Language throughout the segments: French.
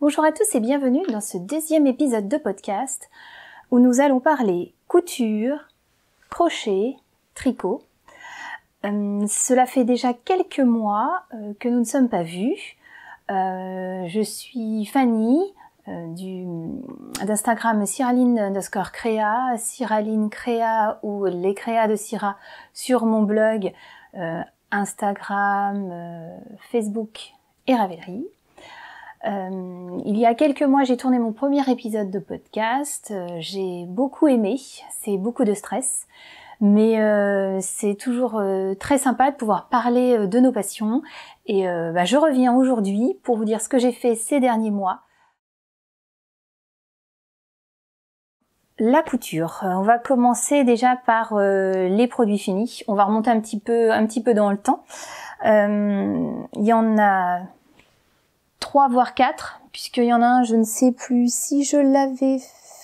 Bonjour à tous et bienvenue dans ce deuxième épisode de podcast où nous allons parler couture, crochet, tricot. Cela fait déjà quelques mois que nous ne sommes pas vus. Je suis Fanny d'Instagram Cyraline_Créa, Cyraline Créa ou les créas de Cyra sur mon blog, Instagram, Facebook et Ravelry. Il y a quelques mois, j'ai tourné mon premier épisode de podcast. J'ai beaucoup aimé, c'est beaucoup de stress, mais c'est toujours très sympa de pouvoir parler de nos passions. Et je reviens aujourd'hui pour vous dire ce que j'ai fait ces derniers mois. La couture. On va commencer déjà par les produits finis. On va remonter un petit peu dans le temps. Il y en a 3 voire 4, puisqu'il y en a un, je ne sais plus si je l'avais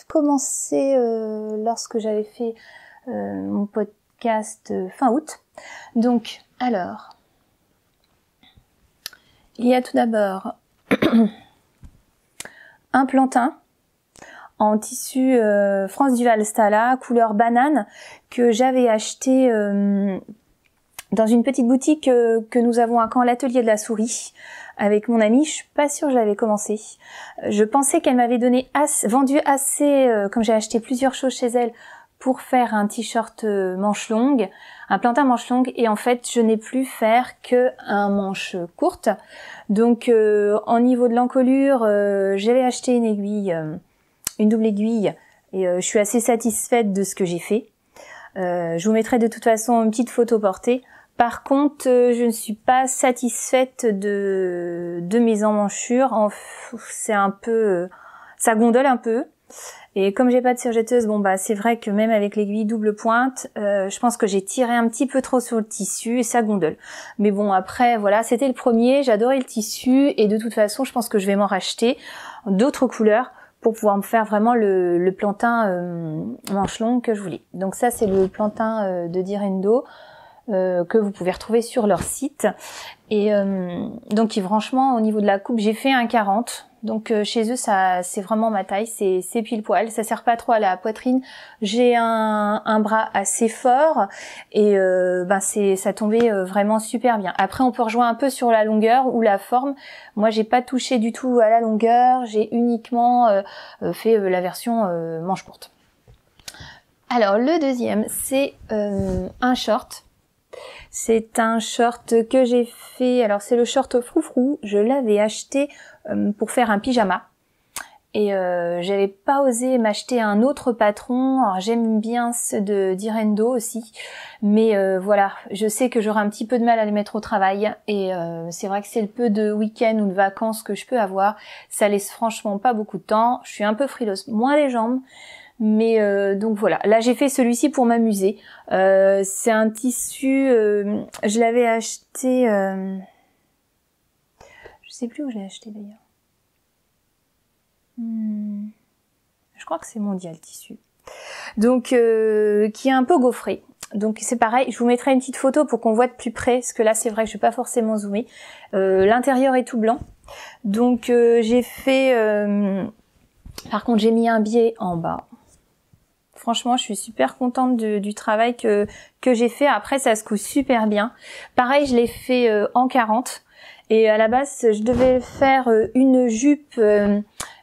commencé lorsque j'avais fait mon podcast fin août. Donc, alors, il y a tout d'abord un plantain en tissu France Duval Stala, couleur banane, que j'avais acheté dans une petite boutique que nous avons à Caen, l'Atelier de la Souris, avec mon amie. Je suis pas sûre que je l'avais commencé. Je pensais qu'elle m'avait vendu assez, comme j'ai acheté plusieurs choses chez elle, pour faire un t-shirt manche longue, un plantain manche longue, et en fait je n'ai plus faire que un manche courte. Donc en niveau de l'encolure, j'avais acheté une aiguille, une double aiguille, et je suis assez satisfaite de ce que j'ai fait. Je vous mettrai de toute façon une petite photo portée. Par contre, je ne suis pas satisfaite de mes emmanchures. C'est un peu, ça gondole un peu. Et comme j'ai pas de surjetteuse, c'est vrai que même avec l'aiguille double pointe, je pense que j'ai tiré un petit peu trop sur le tissu et ça gondole. Mais bon, après, voilà, c'était le premier. J'adorais le tissu et de toute façon, je pense que je vais m'en racheter d'autres couleurs pour pouvoir me faire vraiment le plantain manche longue que je voulais. Donc ça, c'est le plantain de Direndo. Que vous pouvez retrouver sur leur site. Et donc franchement, au niveau de la coupe, j'ai fait un 40. Donc chez eux, ça c'est vraiment ma taille, c'est pile poil. Ça sert pas trop à la poitrine. J'ai un bras assez fort et ça tombait vraiment super bien. Après, on peut rejoindre un peu sur la longueur ou la forme. Moi, j'ai pas touché du tout à la longueur. J'ai uniquement fait la version manche courte. Alors le deuxième, c'est un short. C'est un short que j'ai fait, alors c'est le short froufrou, je l'avais acheté pour faire un pyjama. Et j'avais pas osé m'acheter un autre patron. Alors j'aime bien ceux de Direndo aussi, mais voilà, je sais que j'aurai un petit peu de mal à les mettre au travail. Et c'est vrai que c'est le peu de week-end ou de vacances que je peux avoir, ça laisse franchement pas beaucoup de temps. Je suis un peu frileuse, moins les jambes. Mais donc voilà, là j'ai fait celui-ci pour m'amuser. C'est un tissu, je l'avais acheté, je sais plus où je l'ai acheté d'ailleurs. Je crois que c'est Mondial Tissu. Donc qui est un peu gaufré. Donc c'est pareil, je vous mettrai une petite photo pour qu'on voit de plus près, parce que là c'est vrai que je vais pas forcément zoomer. L'intérieur est tout blanc. Donc j'ai fait, par contre j'ai mis un biais en bas. Franchement, je suis super contente du travail que j'ai fait. Après, ça se coud super bien. Pareil, je l'ai fait en 40. Et à la base, je devais faire une jupe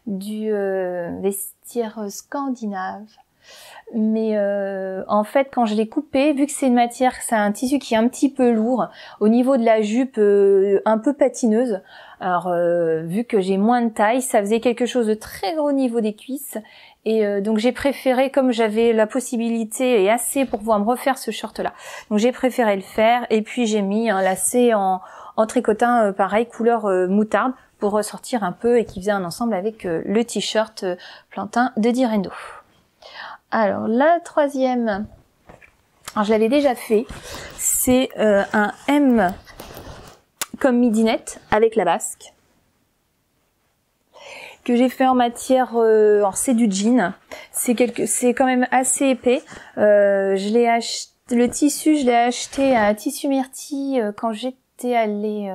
du vestiaire scandinave. Mais en fait, quand je l'ai coupé, vu que c'est une matière, c'est un tissu qui est un petit peu lourd, au niveau de la jupe un peu patineuse, alors vu que j'ai moins de taille, ça faisait quelque chose de très gros au niveau des cuisses. Et donc j'ai préféré, comme j'avais la possibilité et assez pour pouvoir me refaire ce short là, donc j'ai préféré le faire. Et puis j'ai mis un lacet en tricotin pareil, couleur moutarde, pour ressortir un peu et qui faisait un ensemble avec le t-shirt plantain de Direndo. Alors la troisième, alors je l'avais déjà fait, c'est un M comme midinette avec la basque, que j'ai fait en matière, alors c'est du jean, c'est quand même assez épais. Je l'ai acheté, le tissu, je l'ai acheté à Tissu Myrtille quand j'étais allée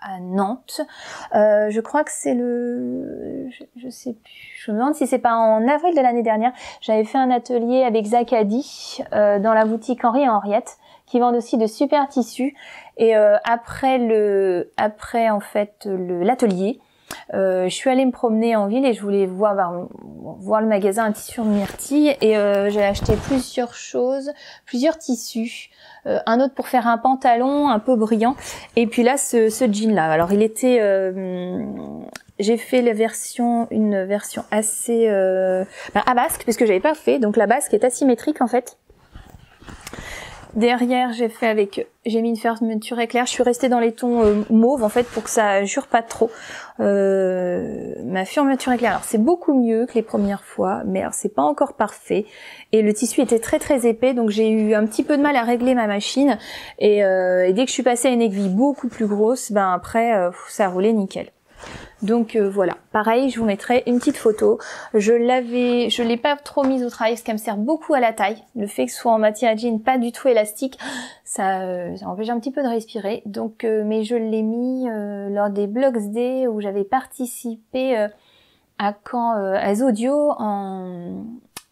à Nantes. Je crois que c'est je sais plus. Je me demande si c'est pas en avril de l'année dernière. J'avais fait un atelier avec Zacadi dans la boutique Henri et Henriette, qui vendent aussi de super tissus. Et après en fait l'atelier, je suis allée me promener en ville et je voulais voir le magasin Un Tissu Myrtille et j'ai acheté plusieurs choses, plusieurs tissus, un autre pour faire un pantalon un peu brillant et puis là ce jean là. Alors il était j'ai fait une version assez à basque parce que j'avais pas fait, donc la basque est asymétrique en fait. Derrière, j'ai mis une fermeture éclair. Je suis restée dans les tons mauve en fait pour que ça jure pas trop. Ma fermeture éclair, alors c'est beaucoup mieux que les premières fois, mais alors c'est pas encore parfait. Et le tissu était très très épais, donc j'ai eu un petit peu de mal à régler ma machine. Et dès que je suis passée à une aiguille beaucoup plus grosse, ben après ça a roulé nickel. Donc voilà, pareil, je vous mettrai une petite photo. Je l'ai pas trop mise au travail parce qu'elle me sert beaucoup à la taille. Le fait que ce soit en matière jean, pas du tout élastique, ça empêche un petit peu de respirer. Donc, mais je l'ai mis lors des Blogs Day où j'avais participé à Zodio en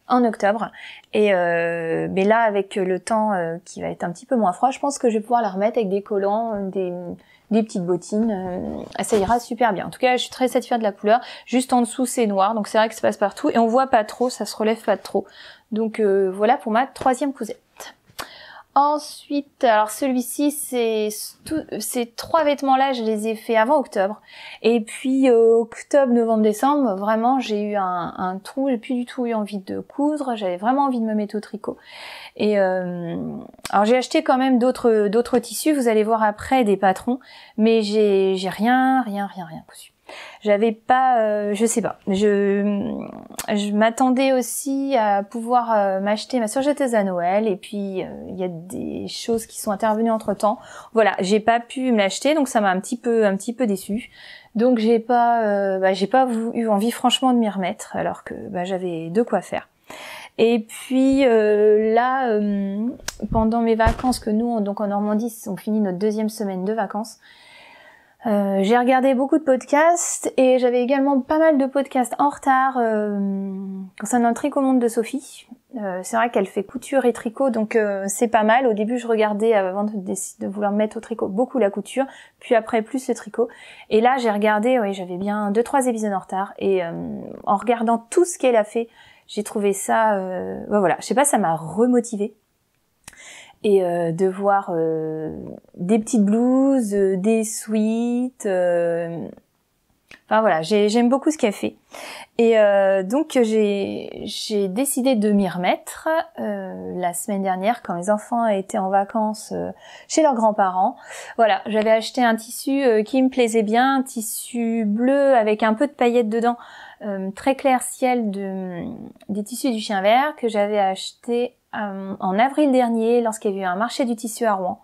octobre. Et mais là, avec le temps qui va être un petit peu moins froid, je pense que je vais pouvoir la remettre avec des collants, des petites bottines, ça ira super bien. En tout cas, je suis très satisfaite de la couleur. Juste en dessous, c'est noir, donc c'est vrai que ça passe partout et on voit pas trop, ça se relève pas trop. Donc voilà pour ma troisième cousette. Ensuite, alors celui-ci, ces trois vêtements-là, je les ai fait avant octobre. Et puis octobre, novembre, décembre, vraiment, j'ai eu un trou. J'ai plus du tout eu envie de coudre. J'avais vraiment envie de me mettre au tricot. Et alors j'ai acheté quand même d'autres tissus. Vous allez voir après des patrons, mais j'ai rien cousu. J'avais pas, je sais pas. Je m'attendais aussi à pouvoir m'acheter ma surjetteuse à Noël et puis il y a des choses qui sont intervenues entre temps. Voilà, j'ai pas pu me l'acheter donc ça m'a un petit peu déçue. Donc j'ai pas eu envie franchement de m'y remettre alors que j'avais de quoi faire. Et puis là, pendant mes vacances que nous donc en Normandie, on finit notre deuxième semaine de vacances. J'ai regardé beaucoup de podcasts et j'avais également pas mal de podcasts en retard concernant le Tricot Monde de Sophie. C'est vrai qu'elle fait couture et tricot, donc c'est pas mal. Au début, je regardais avant de vouloir me mettre au tricot beaucoup la couture, puis après plus le tricot. Et là, j'ai regardé, oui, j'avais bien 2-3 épisodes en retard et en regardant tout ce qu'elle a fait, j'ai trouvé ça, voilà, je sais pas, ça m'a remotivée. Et de voir des petites blouses, des sweats, enfin voilà, j'aime beaucoup ce qu'elle fait. Et donc j'ai décidé de m'y remettre la semaine dernière quand mes enfants étaient en vacances chez leurs grands-parents. Voilà, j'avais acheté un tissu qui me plaisait bien, un tissu bleu avec un peu de paillettes dedans, très clair ciel des tissus du chien vert que j'avais acheté en avril dernier lorsqu'il y a eu un marché du tissu à Rouen.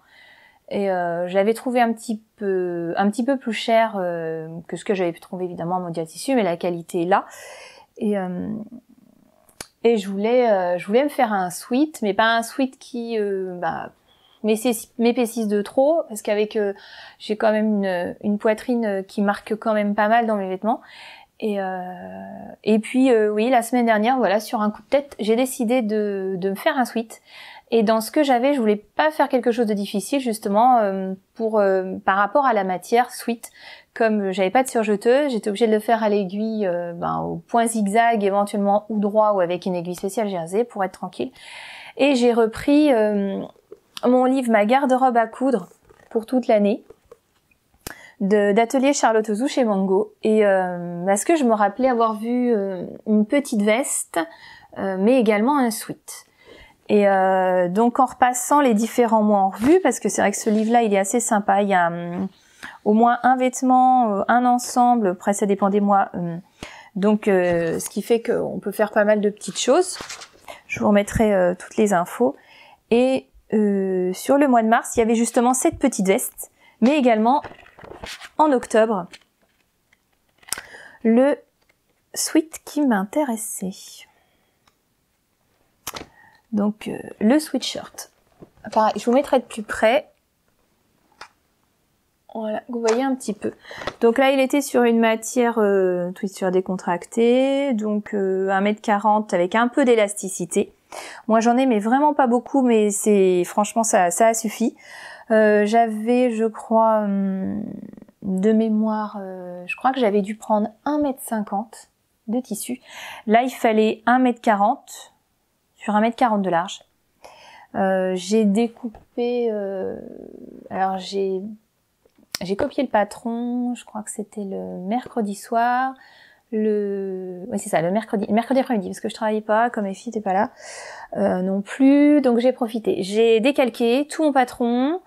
Et je l'avais trouvé un petit peu plus cher que ce que j'avais pu trouver évidemment en Mondial Tissu, mais la qualité est là. Et je voulais me faire un sweat, mais pas un sweat qui m'épaississe de trop, parce qu'avec j'ai quand même une poitrine qui marque quand même pas mal dans mes vêtements. Et puis oui, la semaine dernière, voilà, sur un coup de tête, j'ai décidé de me faire un sweat. Et dans ce que j'avais, je voulais pas faire quelque chose de difficile, justement, par rapport à la matière sweat. Comme j'avais pas de surjeteuse, j'étais obligée de le faire à l'aiguille, au point zigzag, éventuellement ou droit ou avec une aiguille spéciale jersey pour être tranquille. Et j'ai repris mon livre Ma garde-robe à coudre pour toute l'année d'atelier Charlotte Ozou chez Mango. Et parce que je me rappelais avoir vu une petite veste, mais également un sweat. Et donc en repassant les différents mois en revue, parce que c'est vrai que ce livre-là, il est assez sympa. Il y a au moins un vêtement, un ensemble, après ça dépend des mois. Donc ce qui fait qu'on peut faire pas mal de petites choses. Je vous remettrai toutes les infos. Et sur le mois de mars, il y avait justement cette petite veste, mais également en octobre, le sweat qui m'intéressait. Donc le sweatshirt. Pareil, je vous mettrai de plus près. Voilà, vous voyez un petit peu. Donc là, il était sur une matière sur décontractée, donc 1,40 m avec un peu d'élasticité. Moi, j'en ai, mais vraiment pas beaucoup, mais c'est franchement, ça a suffi. J'avais, je crois, de mémoire, je crois que j'avais dû prendre 1,50 m de tissu. Là, il fallait 1,40 m sur 1,40 m de large. J'ai découpé, alors j'ai copié le patron, je crois que c'était le mercredi soir, oui c'est ça, le mercredi après-midi, parce que je travaillais pas, comme mes filles n'étaient pas là non plus, donc j'ai profité. J'ai décalqué tout mon patron,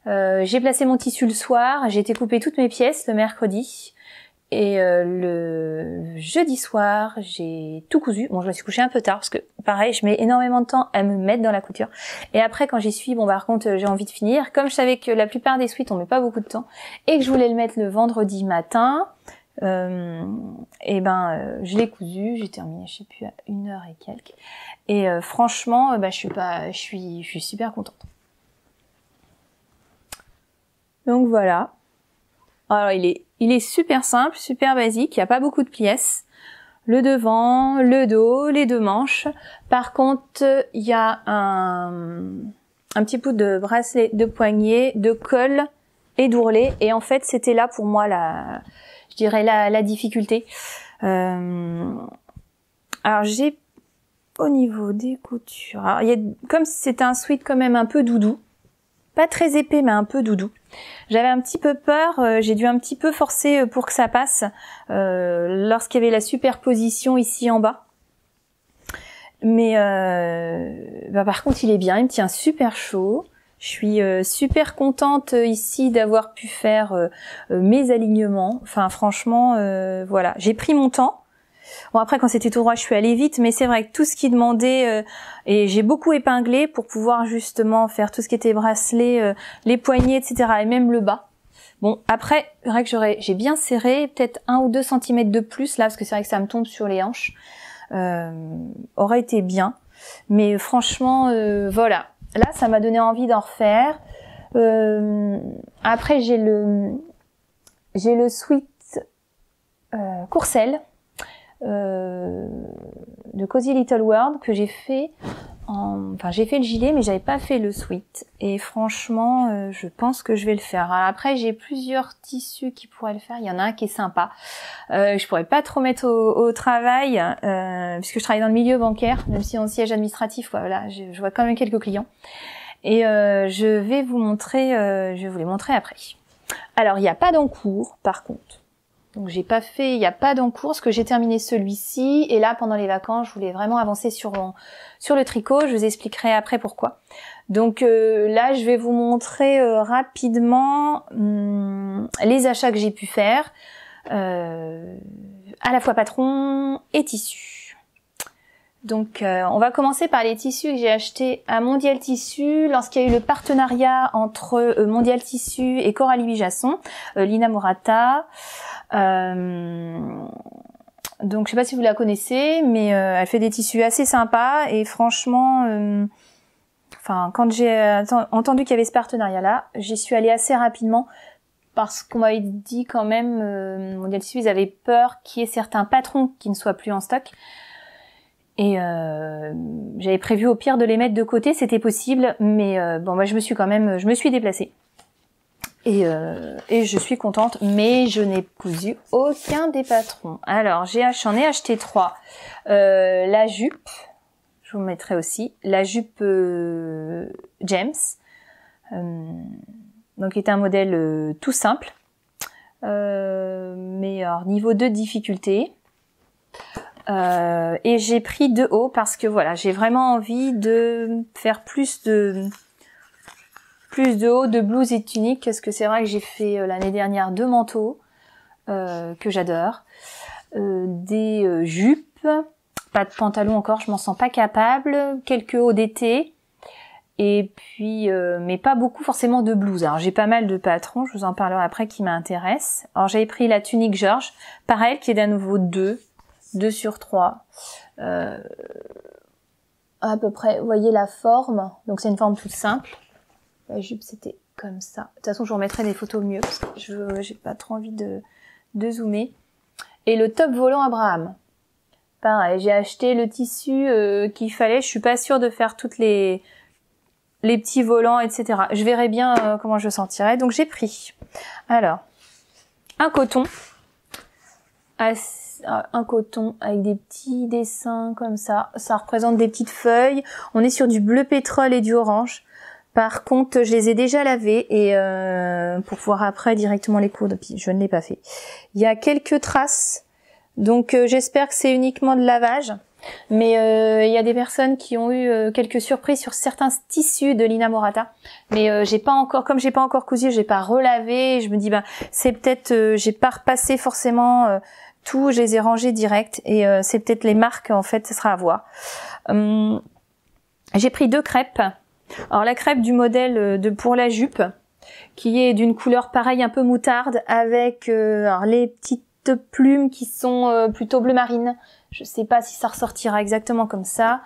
j'ai placé mon tissu le soir, j'ai découpé toutes mes pièces le mercredi, et le jeudi soir, j'ai tout cousu. Bon, je me suis couchée un peu tard parce que, pareil, je mets énormément de temps à me mettre dans la couture. Et après, quand j'y suis, bon, par contre, j'ai envie de finir. Comme je savais que la plupart des suites, on met pas beaucoup de temps, et que je voulais le mettre le vendredi matin, je l'ai cousu. J'ai terminé, je sais plus, à 1h et quelques. Et franchement, je suis super contente. Donc voilà. Alors il est super simple, super basique, il n'y a pas beaucoup de pièces. Le devant, le dos, les deux manches. Par contre, il y a un petit bout de bracelet de poignet, de col et d'ourlet. Et en fait, c'était là pour moi je dirais la difficulté. Alors j'ai au niveau des coutures. Alors, comme c'était un sweat quand même un peu doudou. Pas très épais, mais un peu doudou. J'avais un petit peu peur, j'ai dû un petit peu forcer pour que ça passe lorsqu'il y avait la superposition ici en bas. Mais par contre, il est bien, il me tient super chaud. Je suis super contente ici d'avoir pu faire mes alignements. Enfin, franchement, voilà. J'ai pris mon temps. Bon, après, quand c'était tout droit, je suis allée vite, mais c'est vrai que tout ce qui demandait, et j'ai beaucoup épinglé pour pouvoir justement faire tout ce qui était bracelet, les poignets, etc., et même le bas. Bon, après, c'est vrai que j'ai bien serré, peut-être 1 ou 2 cm de plus, là, parce que c'est vrai que ça me tombe sur les hanches. Aurait été bien. Mais franchement, voilà. Là, ça m'a donné envie d'en refaire. Après, j'ai le sweat Courcelles. De Cozy Little World que j'ai fait j'ai fait le gilet mais j'avais pas fait le sweat et franchement je pense que je vais le faire. Alors après j'ai plusieurs tissus qui pourraient le faire, il y en a un qui est sympa, je pourrais pas trop mettre au travail puisque je travaille dans le milieu bancaire, même si en siège administratif voilà, je vois quand même quelques clients et je vais vous les montrer après. Alors il n'y a pas d'encours par contre. Donc il n'y a pas d'encours parce que j'ai terminé celui-ci et là pendant les vacances je voulais vraiment avancer sur le tricot, je vous expliquerai après pourquoi. Donc là je vais vous montrer rapidement les achats que j'ai pu faire, à la fois patron et tissu. Donc on va commencer par les tissus que j'ai achetés à Mondial Tissu lorsqu'il y a eu le partenariat entre Mondial Tissu et Coralie Bijasson, Lina Morata. Donc je sais pas si vous la connaissez, mais elle fait des tissus assez sympas et franchement, quand j'ai entendu qu'il y avait ce partenariat-là, j'y suis allée assez rapidement parce qu'on m'avait dit quand même, Mondial Tissu, ils avaient peur qu'il y ait certains patrons qui ne soient plus en stock. Et j'avais prévu au pire de les mettre de côté, c'était possible, mais je me suis déplacée. Et je suis contente, mais je n'ai cousu aucun des patrons. Alors, j'en ai acheté 3. La jupe, je vous mettrai aussi, la jupe James, donc qui est un modèle tout simple, mais alors niveau de difficulté. Et j'ai pris de haut parce que voilà, j'ai vraiment envie de faire plus de haut, de blouse et de tunique, parce que c'est vrai que j'ai fait l'année dernière 2 manteaux que j'adore, des jupes, pas de pantalon encore, je m'en sens pas capable, quelques hauts d'été, et puis mais pas beaucoup forcément de blouses. Alors j'ai pas mal de patrons, je vous en parlerai après, qui m'intéressent. Alors j'avais pris la tunique Georges, pareil, qui est d'un nouveau 2 sur 3. À peu près, vous voyez la forme, donc c'est une forme toute simple. La jupe c'était comme ça. De toute façon, je vous remettrai des photos mieux parce que j'ai pas trop envie de zoomer. Et le top volant Abraham. Pareil, j'ai acheté le tissu qu'il fallait. Je suis pas sûre de faire toutes les petits volants, etc. Je verrai bien comment je sentirai. Donc j'ai pris, alors, un coton avec des petits dessins comme ça. Ça représente des petites feuilles. On est sur du bleu pétrole et du orange. Par contre, je les ai déjà lavés et pour pouvoir après directement les coudre. Puis je ne l'ai pas fait. Il y a quelques traces. Donc j'espère que c'est uniquement de lavage. Mais il y a des personnes qui ont eu quelques surprises sur certains tissus de Lina Morata. Mais j'ai pas encore cousu, j'ai pas relavé. Je me dis c'est peut-être j'ai pas repassé forcément tout, je les ai rangés direct et c'est peut-être les marques en fait, ce sera à voir. J'ai pris 2 crêpes. Alors la crêpe du modèle pour la jupe qui est d'une couleur pareille un peu moutarde avec alors les petites plumes qui sont plutôt bleu marine. Je sais pas si ça ressortira exactement comme ça.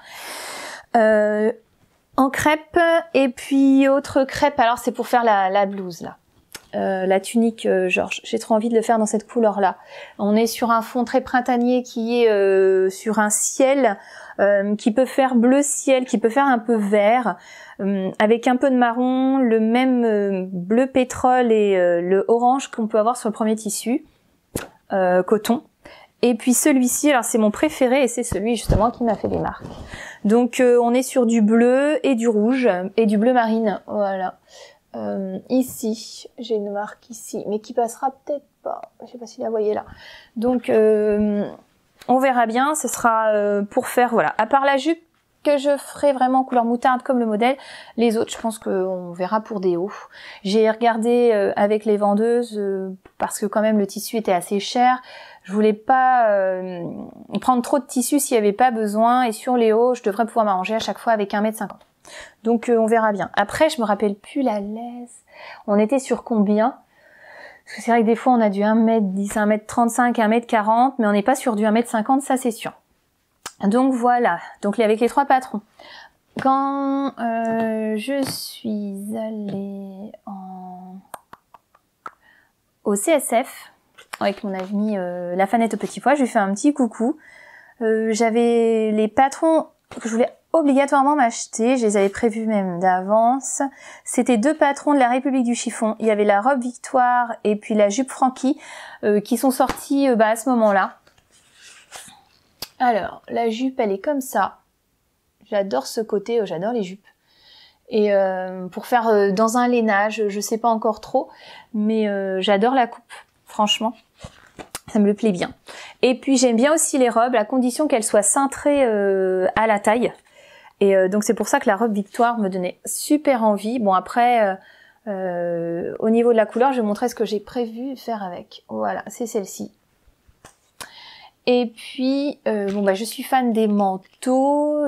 En crêpe et puis autre crêpe. Alors c'est pour faire la blouse là. La tunique Georges. J'ai trop envie de le faire dans cette couleur là. On est sur un fond très printanier qui est sur un ciel qui peut faire bleu ciel, qui peut faire un peu vert, avec un peu de marron, le même bleu pétrole et le orange qu'on peut avoir sur le premier tissu coton. Et puis celui-ci, alors c'est mon préféré et c'est celui justement qui m'a fait des marques. Donc on est sur du bleu et du rouge et du bleu marine, voilà. Ici, j'ai une marque ici, mais qui passera peut-être pas. Je sais pas si vous la voyez là. Donc on verra bien, ce sera pour faire, voilà. À part la jupe que je ferai vraiment couleur moutarde comme le modèle, les autres je pense qu'on verra pour des hauts. J'ai regardé avec les vendeuses parce que quand même le tissu était assez cher. Je voulais pas prendre trop de tissu s'il n'y avait pas besoin et sur les hauts je devrais pouvoir m'arranger à chaque fois avec 1,50 m. Donc on verra bien. Après je me rappelle plus la laisse. On était sur combien? Parce que c'est vrai que des fois on a du 1,10 m, 1,35 m, 1,40 m, mais on n'est pas sur du 1,50 m, ça c'est sûr. Donc voilà, donc avec les 3 patrons. Quand je suis allée au CSF avec mon amie la Fanette au petit pois, je lui ai fait un petit coucou. J'avais les patrons que je voulais obligatoirement m'acheter, je les avais prévus même d'avance. C'était 2 patrons de la République du chiffon. Il y avait la robe Victoire et puis la jupe Francky qui sont sortis à ce moment-là. Alors, la jupe, elle est comme ça. J'adore ce côté, j'adore les jupes. Et pour faire dans un lainage, je sais pas encore trop, mais j'adore la coupe, franchement. Ça me le plaît bien. Et puis j'aime bien aussi les robes, à condition qu'elles soient cintrées à la taille. Et donc c'est pour ça que la robe Victoire me donnait super envie. Bon après, au niveau de la couleur, je vais vous montrer ce que j'ai prévu de faire avec. Voilà, c'est celle-ci. Et puis, je suis fan des manteaux.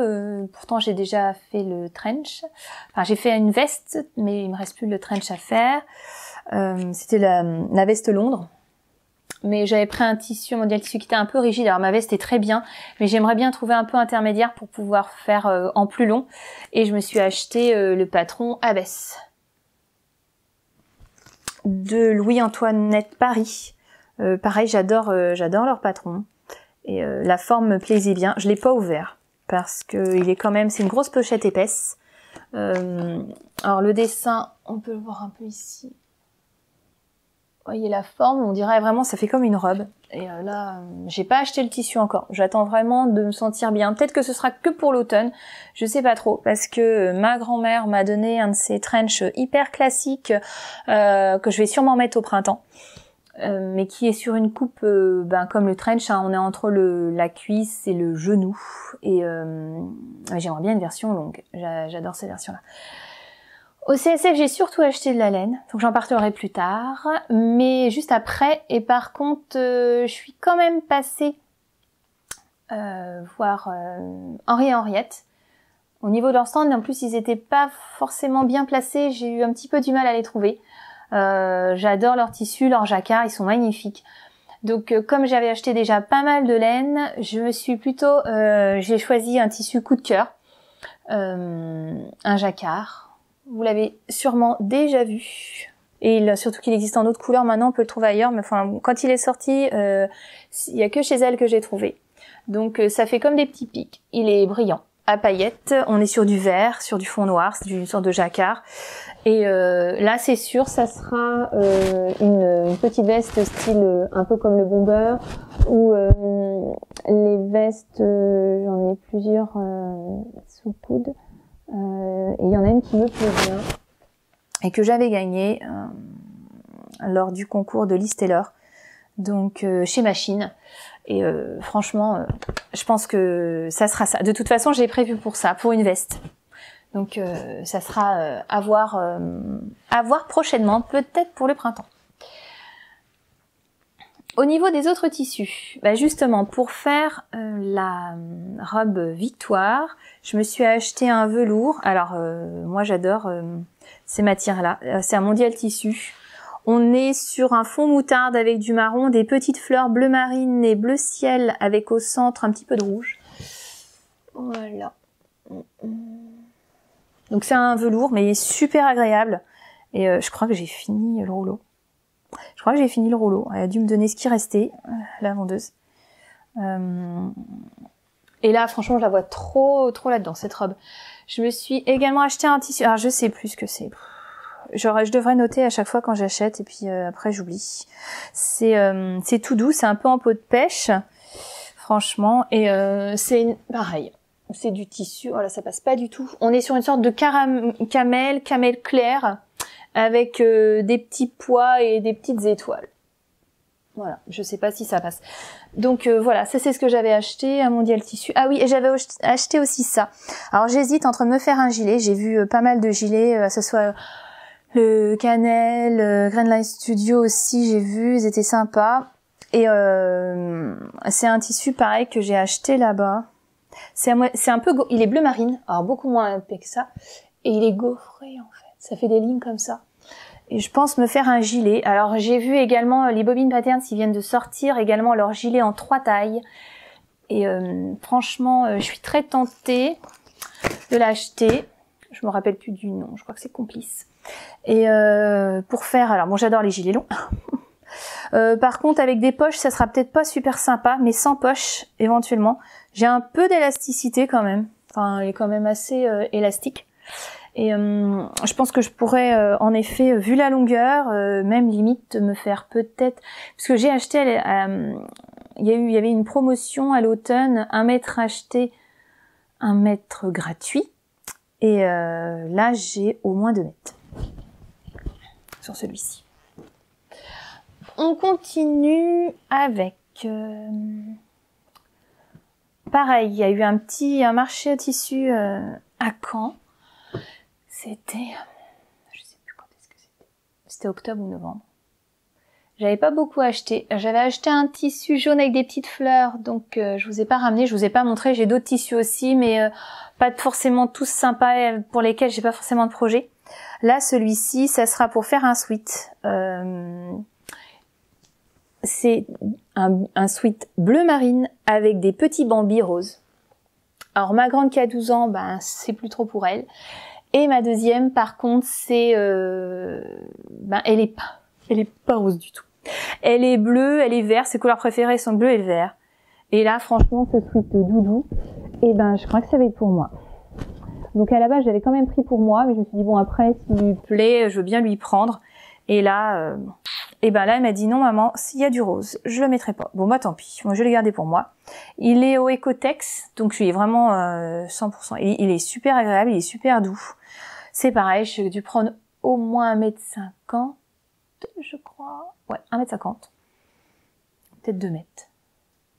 Pourtant, j'ai déjà fait le trench. Enfin, j'ai fait une veste, mais il me reste plus le trench à faire. C'était la veste Londres. Mais j'avais pris un tissu, un modèle tissu qui était un peu rigide. Alors ma veste est très bien, mais j'aimerais bien trouver un peu intermédiaire pour pouvoir faire en plus long. Et je me suis acheté le patron Abbesse de Louis-Antoinette Paris. Pareil, j'adore leur patron. Et la forme me plaisait bien. Je l'ai pas ouvert parce que il est quand même, c'est une grosse pochette épaisse. Alors le dessin, on peut le voir un peu ici. Vous voyez la forme, on dirait vraiment, ça fait comme une robe. Et là, j'ai pas acheté le tissu encore. J'attends vraiment de me sentir bien. Peut-être que ce sera que pour l'automne. Je sais pas trop. Parce que ma grand-mère m'a donné un de ces trench hyper classiques que je vais sûrement mettre au printemps. Mais qui est sur une coupe comme le trench, hein, on est entre la cuisse et le genou. Et j'aimerais bien une version longue. J'adore cette version-là. Au CSF, j'ai surtout acheté de la laine, donc j'en parlerai plus tard, mais juste après. Et par contre, je suis quand même passée voir Henri et Henriette. Au niveau de leur stand, en plus, ils étaient pas forcément bien placés. J'ai eu un petit peu du mal à les trouver. J'adore leurs tissus, leurs jacquards, ils sont magnifiques. Donc, comme j'avais acheté déjà pas mal de laine, je me suis plutôt, j'ai choisi un tissu coup de cœur, un jacquard. Vous l'avez sûrement déjà vu. Et surtout qu'il existe en d'autres couleurs maintenant, on peut le trouver ailleurs, mais enfin, quand il est sorti, il y a que chez elle que j'ai trouvé. Donc ça fait comme des petits pics. Il est brillant, à paillettes, on est sur du vert, sur du fond noir, c'est une sorte de jacquard. Et là c'est sûr, ça sera une petite veste style un peu comme le bomber, ou les vestes, j'en ai plusieurs sous coude. Et il y en a une qui me plaît bien et que j'avais gagnée lors du concours de Liz Taylor, donc chez Machine. Et franchement, je pense que ça sera ça. De toute façon, j'ai prévu pour ça, pour une veste. Donc ça sera à voir prochainement, peut-être pour le printemps. Au niveau des autres tissus, bah justement, pour faire la robe Victoire, je me suis acheté un velours. Alors moi j'adore ces matières-là. C'est un Mondial Tissu. On est sur un fond moutarde avec du marron, des petites fleurs bleu marine et bleu ciel avec au centre un petit peu de rouge. Voilà. Donc c'est un velours mais super agréable. Et je crois que j'ai fini le rouleau. Elle a dû me donner ce qui restait, la vendeuse. Et là, franchement, je la vois trop là-dedans, cette robe. Je me suis également acheté un tissu. Alors, je sais plus ce que c'est. Je devrais noter à chaque fois quand j'achète et puis après j'oublie. C'est tout doux, c'est un peu en peau de pêche, franchement. Et c'est pareil. C'est du tissu. Oh là, ça passe pas du tout. On est sur une sorte de camel clair, avec des petits pois et des petites étoiles. Voilà, je sais pas si ça passe. Donc voilà, ça c'est ce que j'avais acheté, un Mondial Tissu. Ah oui, et j'avais acheté aussi ça. Alors j'hésite entre me faire un gilet, j'ai vu pas mal de gilets, que ce soit le Canel, Greenline Studio aussi, j'ai vu, ils étaient sympas. Et c'est un tissu pareil que j'ai acheté là-bas. C'est un peu, il est bleu marine, alors beaucoup moins épais que ça, et il est gaufré en fait. Ça fait des lignes comme ça. Et je pense me faire un gilet. Alors j'ai vu également les Bobbin Patterns, ils viennent de sortir également leur gilet en 3 tailles. Et franchement, je suis très tentée de l'acheter. Je me rappelle plus du nom, je crois que c'est Complice. Et pour faire, alors bon, j'adore les gilets longs. Par contre, avec des poches, ça sera peut-être pas super sympa, mais sans poche éventuellement. J'ai un peu d'élasticité quand même. Enfin, elle est quand même assez élastique. Et je pense que je pourrais en effet, vu la longueur, même limite me faire peut-être, parce que j'ai acheté, il y avait une promotion à l'automne, 1 mètre acheté, 1 mètre gratuit, et là j'ai au moins 2 mètres sur celui-ci. On continue avec pareil, il y a eu un marché à tissu à Caen. C'était, je sais plus quand est-ce que c'était octobre ou novembre. J'avais pas beaucoup acheté. J'avais acheté un tissu jaune avec des petites fleurs, donc je vous ai pas ramené, je vous ai pas montré. J'ai d'autres tissus aussi, mais pas forcément tous sympas, pour lesquels j'ai pas forcément de projet. Là, celui-ci, ça sera pour faire un sweat. C'est un sweat bleu marine avec des petits bambis roses. Alors ma grande qui a 12 ans, ben c'est plus trop pour elle. Et ma deuxième, par contre, c'est, elle est pas rose du tout. Elle est bleue, elle est verte. Ses couleurs préférées sont bleu et le vert. Et là, franchement, ce sweat doudou, et ben, je crois que ça va être pour moi. Donc à la base, j'avais quand même pris pour moi, mais je me suis dit bon, après, s'il lui plaît, je veux bien lui prendre. Et là, elle m'a dit non, maman, s'il y a du rose, je le mettrai pas. Bon, bah tant pis. Moi, je l'ai gardé pour moi. Il est au Ecotex, donc je lui ai vraiment 100%. Il est super agréable, il est super doux. C'est pareil, j'ai dû prendre au moins 1m50, je crois. Ouais, 1m50. Peut-être 2 mètres.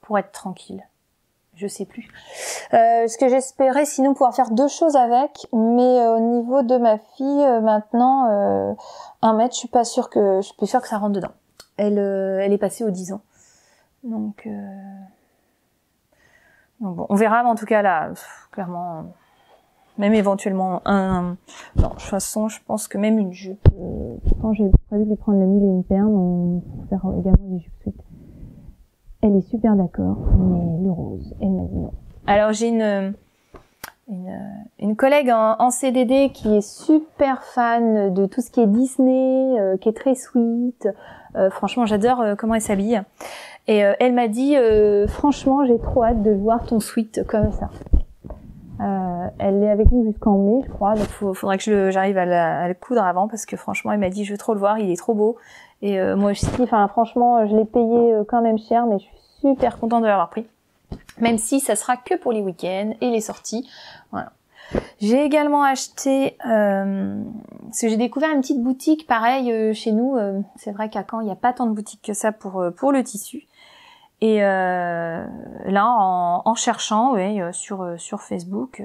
Pour être tranquille. Je sais plus. Ce que j'espérais sinon pouvoir faire 2 choses avec, mais au niveau de ma fille, maintenant, 1 mètre, je suis pas sûre que ça rentre dedans. Elle est passée aux 10 ans. Donc bon, on verra, mais en tout cas là, clairement, même éventuellement non, de toute façon, je pense que même une jupe, quand j'ai prévu de lui prendre la 1000 et une perle, pour faire également des jupes sweat. Elle est super d'accord, mais le rose, elle m'a dit non. Alors j'ai une collègue en CDD qui est super fan de tout ce qui est Disney, qui est très sweet. Franchement, j'adore comment elle s'habille. Et elle m'a dit, franchement, j'ai trop hâte de voir ton sweat comme ça. Elle est avec nous jusqu'en mai, je crois. Donc, faudrait que j'arrive à le coudre avant parce que franchement, elle m'a dit, je veux trop le voir, il est trop beau. Et moi aussi, enfin, franchement, je l'ai payé quand même cher, mais je suis super contente de l'avoir pris. Même si ça sera que pour les week-ends et les sorties. Voilà. J'ai également acheté, parce que j'ai découvert une petite boutique, pareil, chez nous. C'est vrai qu'à Caen, il n'y a pas tant de boutiques que ça pour le tissu. Et là, en cherchant, sur Facebook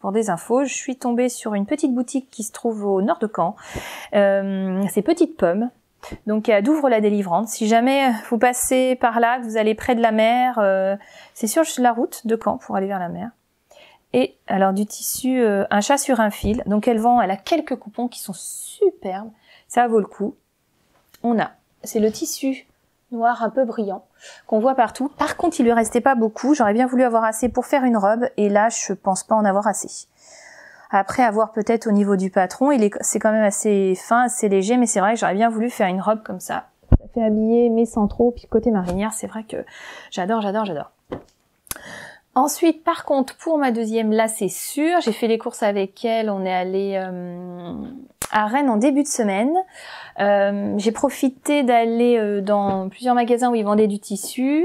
pour des infos, je suis tombée sur une petite boutique qui se trouve au nord de Caen. C'est Petite Pomme. Donc à Douvres-la-Délivrante. Si jamais vous passez par là, que vous allez près de la mer, c'est sur la route de Caen pour aller vers la mer. Et alors du tissu, un chat sur un fil. Donc elle a quelques coupons qui sont superbes. Ça vaut le coup. C'est le tissu noir un peu brillant qu'on voit partout. Par contre, il lui restait pas beaucoup. J'aurais bien voulu avoir assez pour faire une robe. Et là, je pense pas en avoir assez. Après, avoir peut-être au niveau du patron, c'est quand même assez fin, assez léger, mais c'est vrai que j'aurais bien voulu faire une robe comme ça. Ça fait habiller, mais sans trop. Puis côté marinière, c'est vrai que j'adore. Ensuite, par contre, pour ma deuxième, là, c'est sûr, j'ai fait les courses avec elle. On est allé à Rennes en début de semaine. J'ai profité d'aller dans plusieurs magasins où ils vendaient du tissu.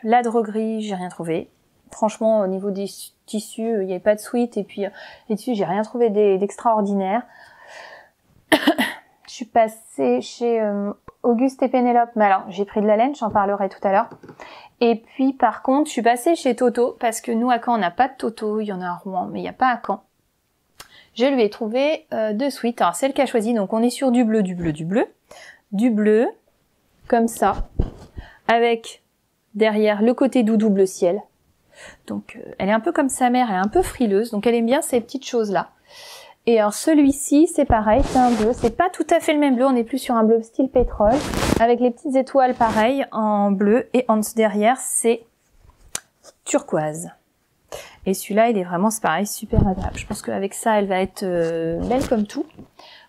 La droguerie, j'ai rien trouvé. Franchement, au niveau des tissus, il n'y avait pas de sweat. Et puis, les tissus, j'ai rien trouvé d'extraordinaire. Je suis passée chez Auguste et Pénélope. Mais alors, j'ai pris de la laine, j'en parlerai tout à l'heure. Et puis, par contre, je suis passée chez Toto. Parce que nous, à Caen, on n'a pas de Toto. Il y en a à Rouen, mais il n'y a pas à Caen. Je lui ai trouvé 2 sweats. Alors, c'est elle qui a choisi. Donc, on est sur du bleu, comme ça. Avec, derrière, le côté doudou bleu ciel. Donc elle est un peu comme sa mère, elle est un peu frileuse, donc elle aime bien ces petites choses-là. Et alors celui-ci, c'est pareil, c'est un bleu, c'est pas tout à fait le même bleu, on est plus sur un bleu style pétrole, avec les petites étoiles pareil en bleu, et en dessous derrière, c'est turquoise. Et celui-là, il est vraiment, c'est pareil, super agréable. Je pense qu'avec ça, elle va être belle comme tout.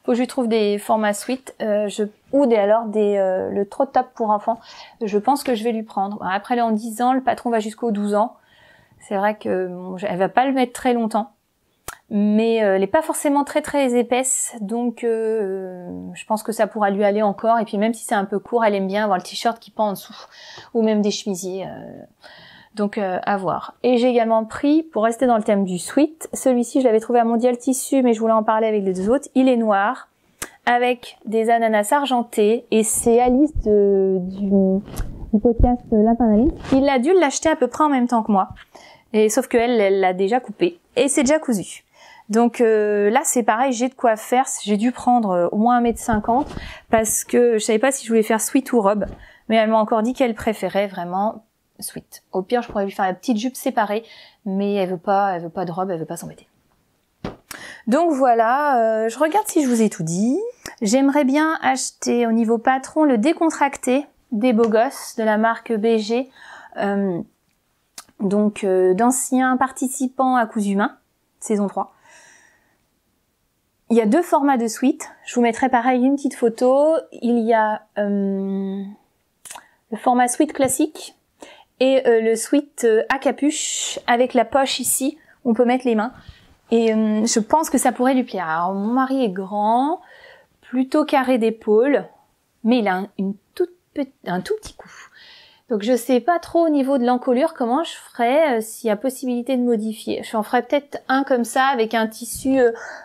Faut que je lui trouve des formats sweat, le trop top pour enfants. Je pense que je vais lui prendre. Après, elle est en 10 ans, le patron va jusqu'aux 12 ans. C'est vrai que elle va pas le mettre très longtemps, mais elle est pas forcément très très épaisse, donc je pense que ça pourra lui aller encore. Et puis même si c'est un peu court, elle aime bien avoir le t-shirt qui pend en dessous, ou même des chemisiers. Donc à voir. Et j'ai également pris, pour rester dans le thème du sweat, celui-ci je l'avais trouvé à Mondial Tissu, mais je voulais en parler avec les deux autres. Il est noir, avec des ananas argentés, et c'est Alice du podcast Lapin d'Alice. Il a dû l'acheter à peu près en même temps que moi. Et sauf que elle l'a déjà coupé. Et c'est déjà cousu. Donc là, c'est pareil, j'ai de quoi faire. J'ai dû prendre au moins 1,50 m parce que je savais pas si je voulais faire sweat ou robe. Mais elle m'a encore dit qu'elle préférait vraiment sweat. Au pire, je pourrais lui faire la petite jupe séparée. Mais elle veut pas de robe, elle veut pas s'embêter. Donc voilà, je regarde si je vous ai tout dit. J'aimerais bien acheter au niveau patron le décontracté des beaux gosses de la marque BG. Donc d'anciens participants à Cousu Main, saison 3. Il y a 2 formats de sweat. Je vous mettrai pareil une petite photo. Il y a le format sweat classique et le sweat à capuche avec la poche ici. On peut mettre les mains. Et je pense que ça pourrait lui plaire. Alors mon mari est grand, plutôt carré d'épaule, mais il a un tout petit cou. Donc je sais pas trop au niveau de l'encolure comment je ferais s'il y a possibilité de modifier. Je en ferais peut-être un comme ça avec un tissu,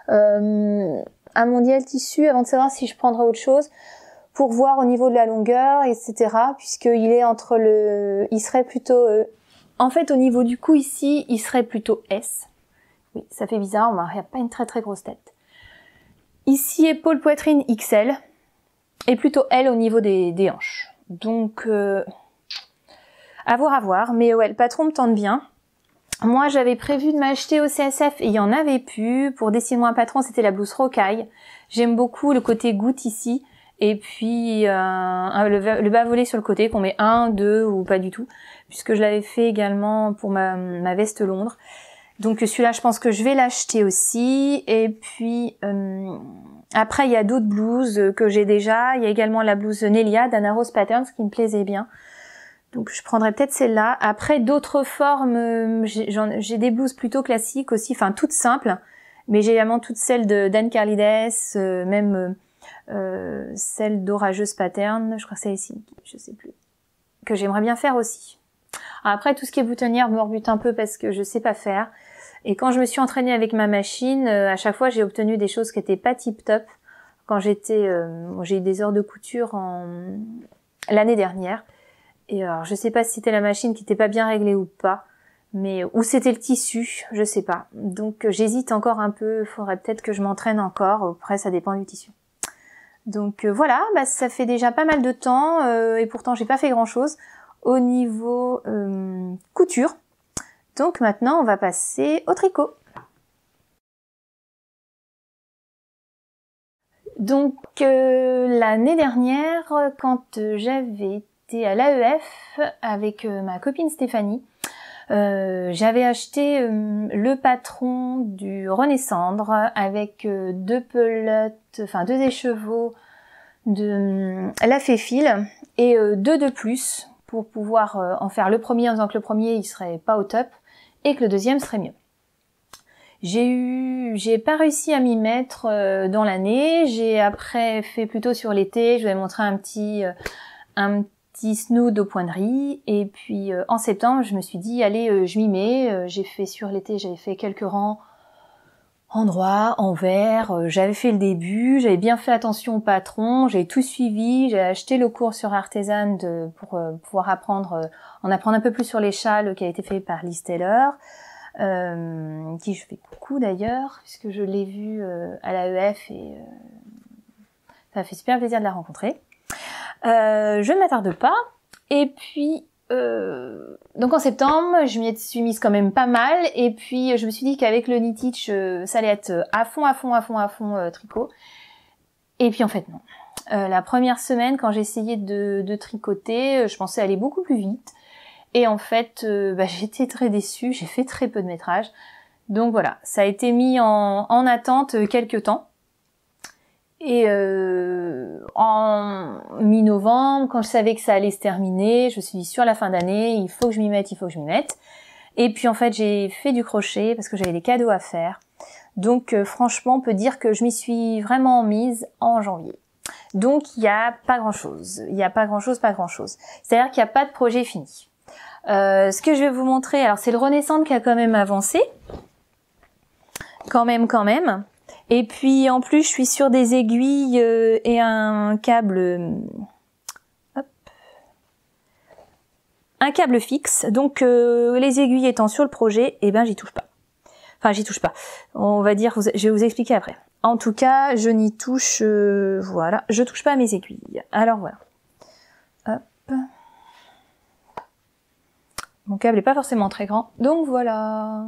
un Mondial Tissu avant de savoir si je prendrais autre chose pour voir au niveau de la longueur, etc. Puisqu'il est il serait plutôt, en fait au niveau du cou ici, il serait plutôt S. Oui, ça fait bizarre, on n'a pas une très très grosse tête. Ici épaule poitrine XL et plutôt L au niveau des hanches. Donc à voir, mais ouais, le patron me tente bien. Moi, j'avais prévu de m'acheter au CSF et il y en avait plus. Pour Dessine-moi un patron, c'était la blouse rocaille. J'aime beaucoup le côté goutte ici. Et puis le bas volé sur le côté, qu'on met 1, 2 ou pas du tout. Puisque je l'avais fait également pour ma veste Londres. Donc celui-là, je pense que je vais l'acheter aussi. Et puis après, il y a d'autres blouses que j'ai déjà. Il y a également la blouse Nelia d'Anna Rose Patterns qui me plaisait bien. Donc je prendrai peut-être celle-là. Après, d'autres formes, j'ai des blouses plutôt classiques aussi, enfin toutes simples. Mais j'ai également toutes celles d'Anne Carlides, même celle d'Orageuse Pattern, je crois que c'est ici, je sais plus, que j'aimerais bien faire aussi. Après, tout ce qui est boutonnière me rebute un peu parce que je sais pas faire. Et quand je me suis entraînée avec ma machine, à chaque fois j'ai obtenu des choses qui étaient pas tip top. Quand j'ai eu des heures de couture l'année dernière. Et alors, je sais pas si c'était la machine qui était pas bien réglée ou pas. Mais ou c'était le tissu, je sais pas. Donc j'hésite encore un peu, il faudrait peut-être que je m'entraîne encore, après ça dépend du tissu. Donc voilà, ça fait déjà pas mal de temps et pourtant j'ai pas fait grand chose au niveau couture. Donc maintenant on va passer au tricot. Donc l'année dernière, quand j'avais été à l'AEF avec ma copine Stéphanie, j'avais acheté le patron du Renaissandre avec deux pelotes, enfin deux écheveaux de la Féfil et deux de plus pour pouvoir en faire le premier en disant que le premier il serait pas au top et que le deuxième serait mieux. J'ai pas réussi à m'y mettre dans l'année, j'ai après fait plutôt sur l'été, je vous ai montré un petit snood au point de riz et puis en septembre je me suis dit allez je m'y mets, j'ai fait sur l'été, j'avais fait quelques rangs en droit, en vert, j'avais fait le début, j'avais bien fait attention au patron, j'ai tout suivi, j'ai acheté le cours sur Artisan pour pouvoir en apprendre un peu plus sur les châles qui a été fait par Liz Taylor, qui je fais coucou d'ailleurs puisque je l'ai vue à l'AEF et ça m'a fait super plaisir de la rencontrer. Je ne m'attarde pas. Et puis, donc en septembre, je m'y suis mise quand même pas mal. Et puis, je me suis dit qu'avec le Knitich, ça allait être à fond tricot. Et puis en fait, non. La première semaine, quand j'ai essayé de tricoter, je pensais aller beaucoup plus vite. Et en fait, j'étais très déçue. J'ai fait très peu de métrage. Donc voilà, ça a été mis en attente quelques temps. Et en mi-novembre, quand je savais que ça allait se terminer, je me suis dit sur la fin d'année, il faut que je m'y mette. Et puis en fait, j'ai fait du crochet parce que j'avais des cadeaux à faire. Donc franchement, on peut dire que je m'y suis vraiment mise en janvier. Donc il n'y a pas grand-chose. C'est-à-dire qu'il n'y a pas de projet fini. Ce que je vais vous montrer, alors c'est le Renaissance qui a quand même avancé. Quand même. Et puis en plus je suis sur des aiguilles et un câble un câble fixe. Donc les aiguilles étant sur le projet, j'y touche pas. Enfin j'y touche pas. On va dire, je vais vous expliquer après. En tout cas, je n'y touche voilà, je touche pas à mes aiguilles. Alors voilà. Hop. Mon câble est pas forcément très grand. Donc voilà.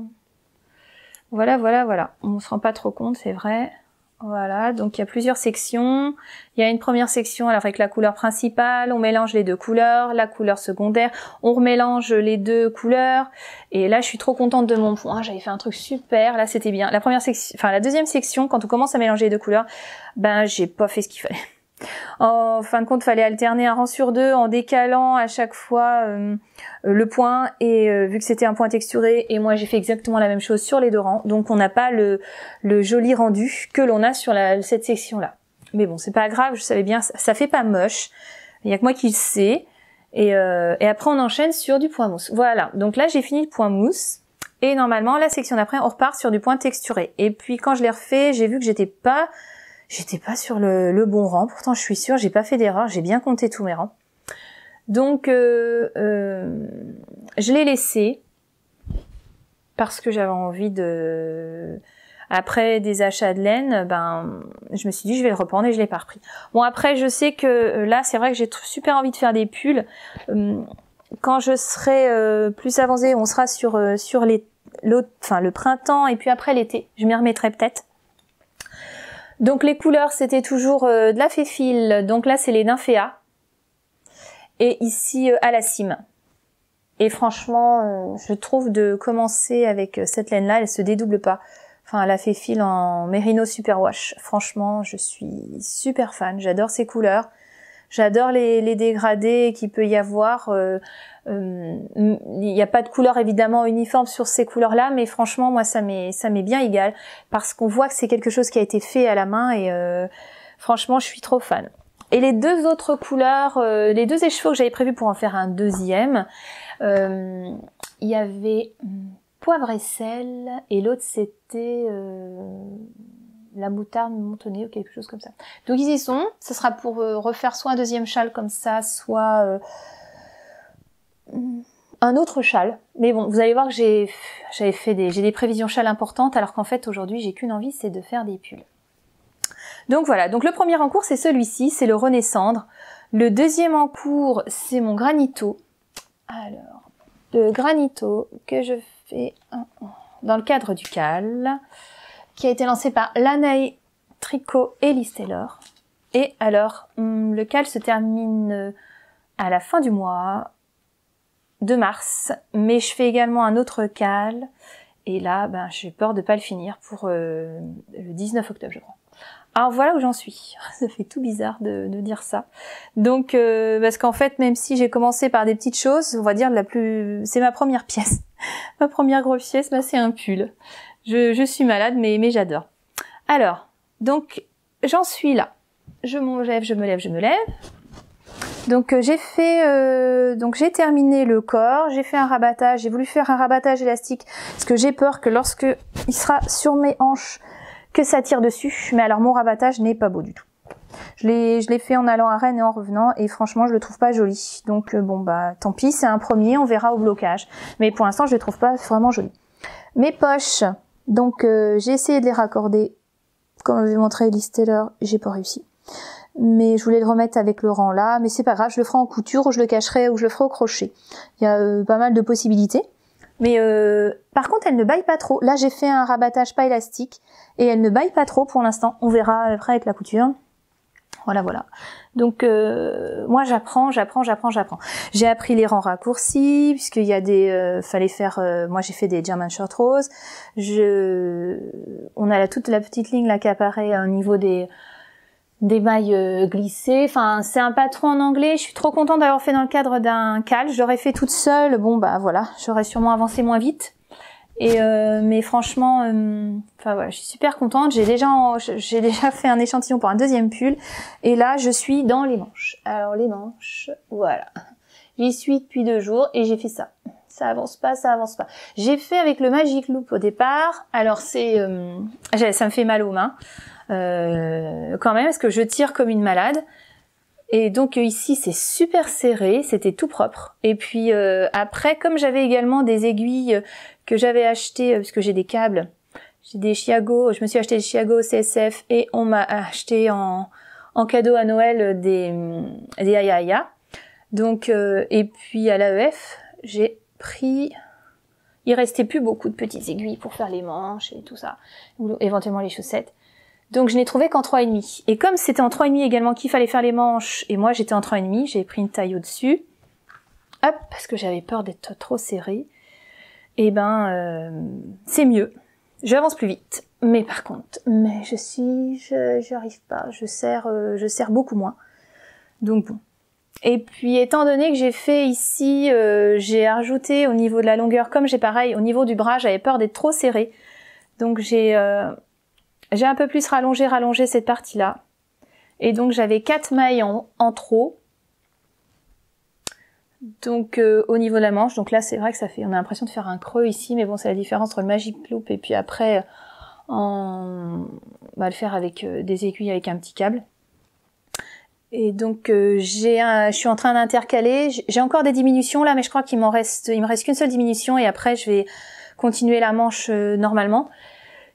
Voilà. On se rend pas trop compte, c'est vrai. Voilà, donc il y a plusieurs sections. Il y a une première section alors avec la couleur principale, on mélange les deux couleurs, la couleur secondaire, on remélange les deux couleurs. Et là, je suis trop contente de mon point. J'avais fait un truc super. Là, c'était bien. La deuxième section, quand on commence à mélanger les deux couleurs, j'ai pas fait ce qu'il fallait. En fin de compte, fallait alterner un rang sur deux en décalant à chaque fois le point et vu que c'était un point texturé et moi j'ai fait exactement la même chose sur les deux rangs, donc on n'a pas le joli rendu que l'on a sur cette section là. Mais bon, c'est pas grave, je savais bien, ça fait pas moche, il y a que moi qui le sais. Et après on enchaîne sur du point mousse. Voilà, donc là j'ai fini le point mousse et normalement la section d'après on repart sur du point texturé. Et puis quand je l'ai refait, j'ai vu que j'étais pas sur le bon rang. Pourtant, je suis sûre, j'ai pas fait d'erreur. J'ai bien compté tous mes rangs. Donc, je l'ai laissé parce que j'avais envie après des achats de laine, je me suis dit, je vais le reprendre et je l'ai pas repris. Bon, après, je sais que là, c'est vrai que j'ai super envie de faire des pulls. Quand je serai plus avancée, on sera sur le printemps et puis après l'été. Je m'y remettrai peut-être. Donc les couleurs c'était toujours de la Féfil, donc là c'est les Nymphéas et ici à la cime. Et franchement, je trouve de commencer avec cette laine-là, elle se dédouble pas. Enfin, elle a fait fil en Merino Superwash. Franchement, je suis super fan. J'adore ces couleurs. J'adore les dégradés qu'il peut y avoir. Il n'y a pas de couleur évidemment uniforme sur ces couleurs-là, mais franchement, moi, ça m'est bien égal parce qu'on voit que c'est quelque chose qui a été fait à la main et franchement, je suis trop fan. Et les deux autres couleurs, les deux écheveaux que j'avais prévu pour en faire un deuxième, il y avait poivre et sel et l'autre c'était la moutarde montonnée ou quelque chose comme ça. Donc ils y sont, ce sera pour refaire soit un deuxième châle comme ça, soit un autre châle. Mais bon, vous allez voir que j'ai des prévisions châles importantes alors qu'en fait aujourd'hui j'ai qu'une envie, c'est de faire des pulls. Donc voilà, donc le premier en cours c'est celui-ci, c'est le René Cendre. Le deuxième en cours c'est mon Granito. Alors, le Granito que je fais dans le cadre du CAL, qui a été lancé par Lanae Tricot et Liz Taylor. Et alors, le CAL se termine à la fin du mois de mars, mais je fais également un autre CAL, et là, ben, j'ai peur de pas le finir pour le 19 octobre, je crois. Alors voilà où j'en suis. Ça fait tout bizarre de dire ça. Donc parce qu'en fait, même si j'ai commencé par des petites choses, on va dire c'est ma première pièce. Ma première grosse pièce, bah, c'est un pull. Je suis malade, mais j'adore. Alors, donc j'en suis là. Je me lève. Donc j'ai terminé le corps, j'ai fait un rabattage, j'ai voulu faire un rabattage élastique parce que j'ai peur que lorsque il sera sur mes hanches que ça tire dessus, mais alors mon rabattage n'est pas beau du tout. Je l'ai fait en allant à Rennes et en revenant, et franchement je le trouve pas joli. Donc bon bah tant pis, c'est un premier, on verra au blocage. Mais pour l'instant je le trouve pas vraiment joli. Mes poches, donc j'ai essayé de les raccorder, comme avait montré Liz Taylor, j'ai pas réussi. Mais je voulais le remettre avec le rang là, mais c'est pas grave, je le ferai en couture, ou je le cacherai, ou je le ferai au crochet. Il y a pas mal de possibilités. Mais par contre, elle ne baille pas trop. Là, j'ai fait un rabattage pas élastique et elle ne baille pas trop pour l'instant. On verra après avec la couture. Voilà. Donc moi, j'apprends. J'ai appris les rangs raccourcis puisqu'il y a fallait faire. Moi, j'ai fait des German short rose. On a toute la petite ligne là qui apparaît au niveau des mailles glissées. Enfin, c'est un patron en anglais. Je suis trop contente d'avoir fait dans le cadre d'un CAL. Je l'aurais fait toute seule. Bon, bah voilà, j'aurais sûrement avancé moins vite. Et mais franchement, enfin voilà, je suis super contente. J'ai déjà fait un échantillon pour un deuxième pull. Et là, je suis dans les manches. Alors les manches, voilà. J'y suis depuis 2 jours et j'ai fait ça. Ça avance pas. J'ai fait avec le Magic Loop au départ. Alors ça me fait mal aux mains. Quand même parce que je tire comme une malade et donc ici c'est super serré, c'était tout propre et puis après comme j'avais également des aiguilles que j'avais achetées parce que j'ai des câbles, j'ai des Chiago, je me suis acheté des Chiago CSF et on m'a acheté en cadeau à Noël des Ayaya. Donc et puis à l'AEF j'ai pris, il restait plus beaucoup de petites aiguilles pour faire les manches et tout ça, ou éventuellement les chaussettes. Donc je n'ai trouvé qu'en 3,5. Et comme c'était en 3,5 également qu'il fallait faire les manches, et moi j'étais en 3,5, j'ai pris une taille au-dessus. Hop, parce que j'avais peur d'être trop serrée. Et c'est mieux. J'avance plus vite. Mais par contre, j'arrive pas. Je serre beaucoup moins. Donc bon. Et puis étant donné que j'ai fait ici, j'ai rajouté au niveau de la longueur, comme j'ai pareil, au niveau du bras, j'avais peur d'être trop serrée. Donc j'ai un peu plus rallongé cette partie-là. Et donc j'avais 4 mailles en trop. Donc au niveau de la manche, donc là c'est vrai que on a l'impression de faire un creux ici, mais bon c'est la différence entre le Magic Loop et puis après on va le faire avec des aiguilles avec un petit câble. Et donc je suis en train d'intercaler. J'ai encore des diminutions là, mais je crois il me reste qu'une seule diminution et après je vais continuer la manche normalement.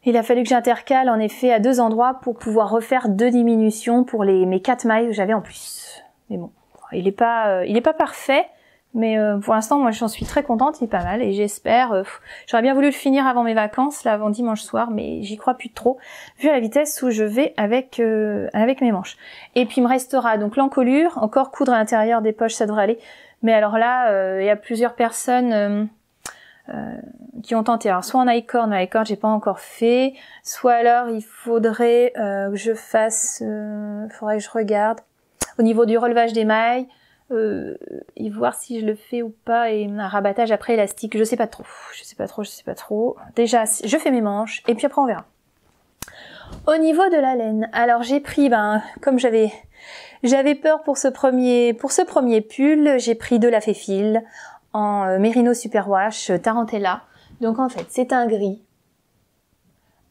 Il a fallu que j'intercale en effet à 2 endroits pour pouvoir refaire 2 diminutions pour mes 4 mailles que j'avais en plus. Mais bon, il est pas parfait, mais pour l'instant moi j'en suis très contente, il est pas mal et j'espère. J'aurais bien voulu le finir avant mes vacances, là avant dimanche soir, mais j'y crois plus trop vu la vitesse où je vais avec mes manches. Et puis il me restera donc l'encolure, encore coudre à l'intérieur des poches, ça devrait aller. Mais alors là, il y a plusieurs personnes qui ont tenté. Alors soit en iCord j'ai pas encore fait, soit alors il faudrait que je fasse, faudrait que je regarde au niveau du relevage des mailles, et voir si je le fais ou pas, et un rabattage après élastique, je sais pas trop. Déjà, je fais mes manches, et puis après on verra. Au niveau de la laine, alors j'ai pris, comme j'avais peur pour ce premier pull, j'ai pris de la Féfil en Merino Superwash Tarantella. Donc en fait, c'est un gris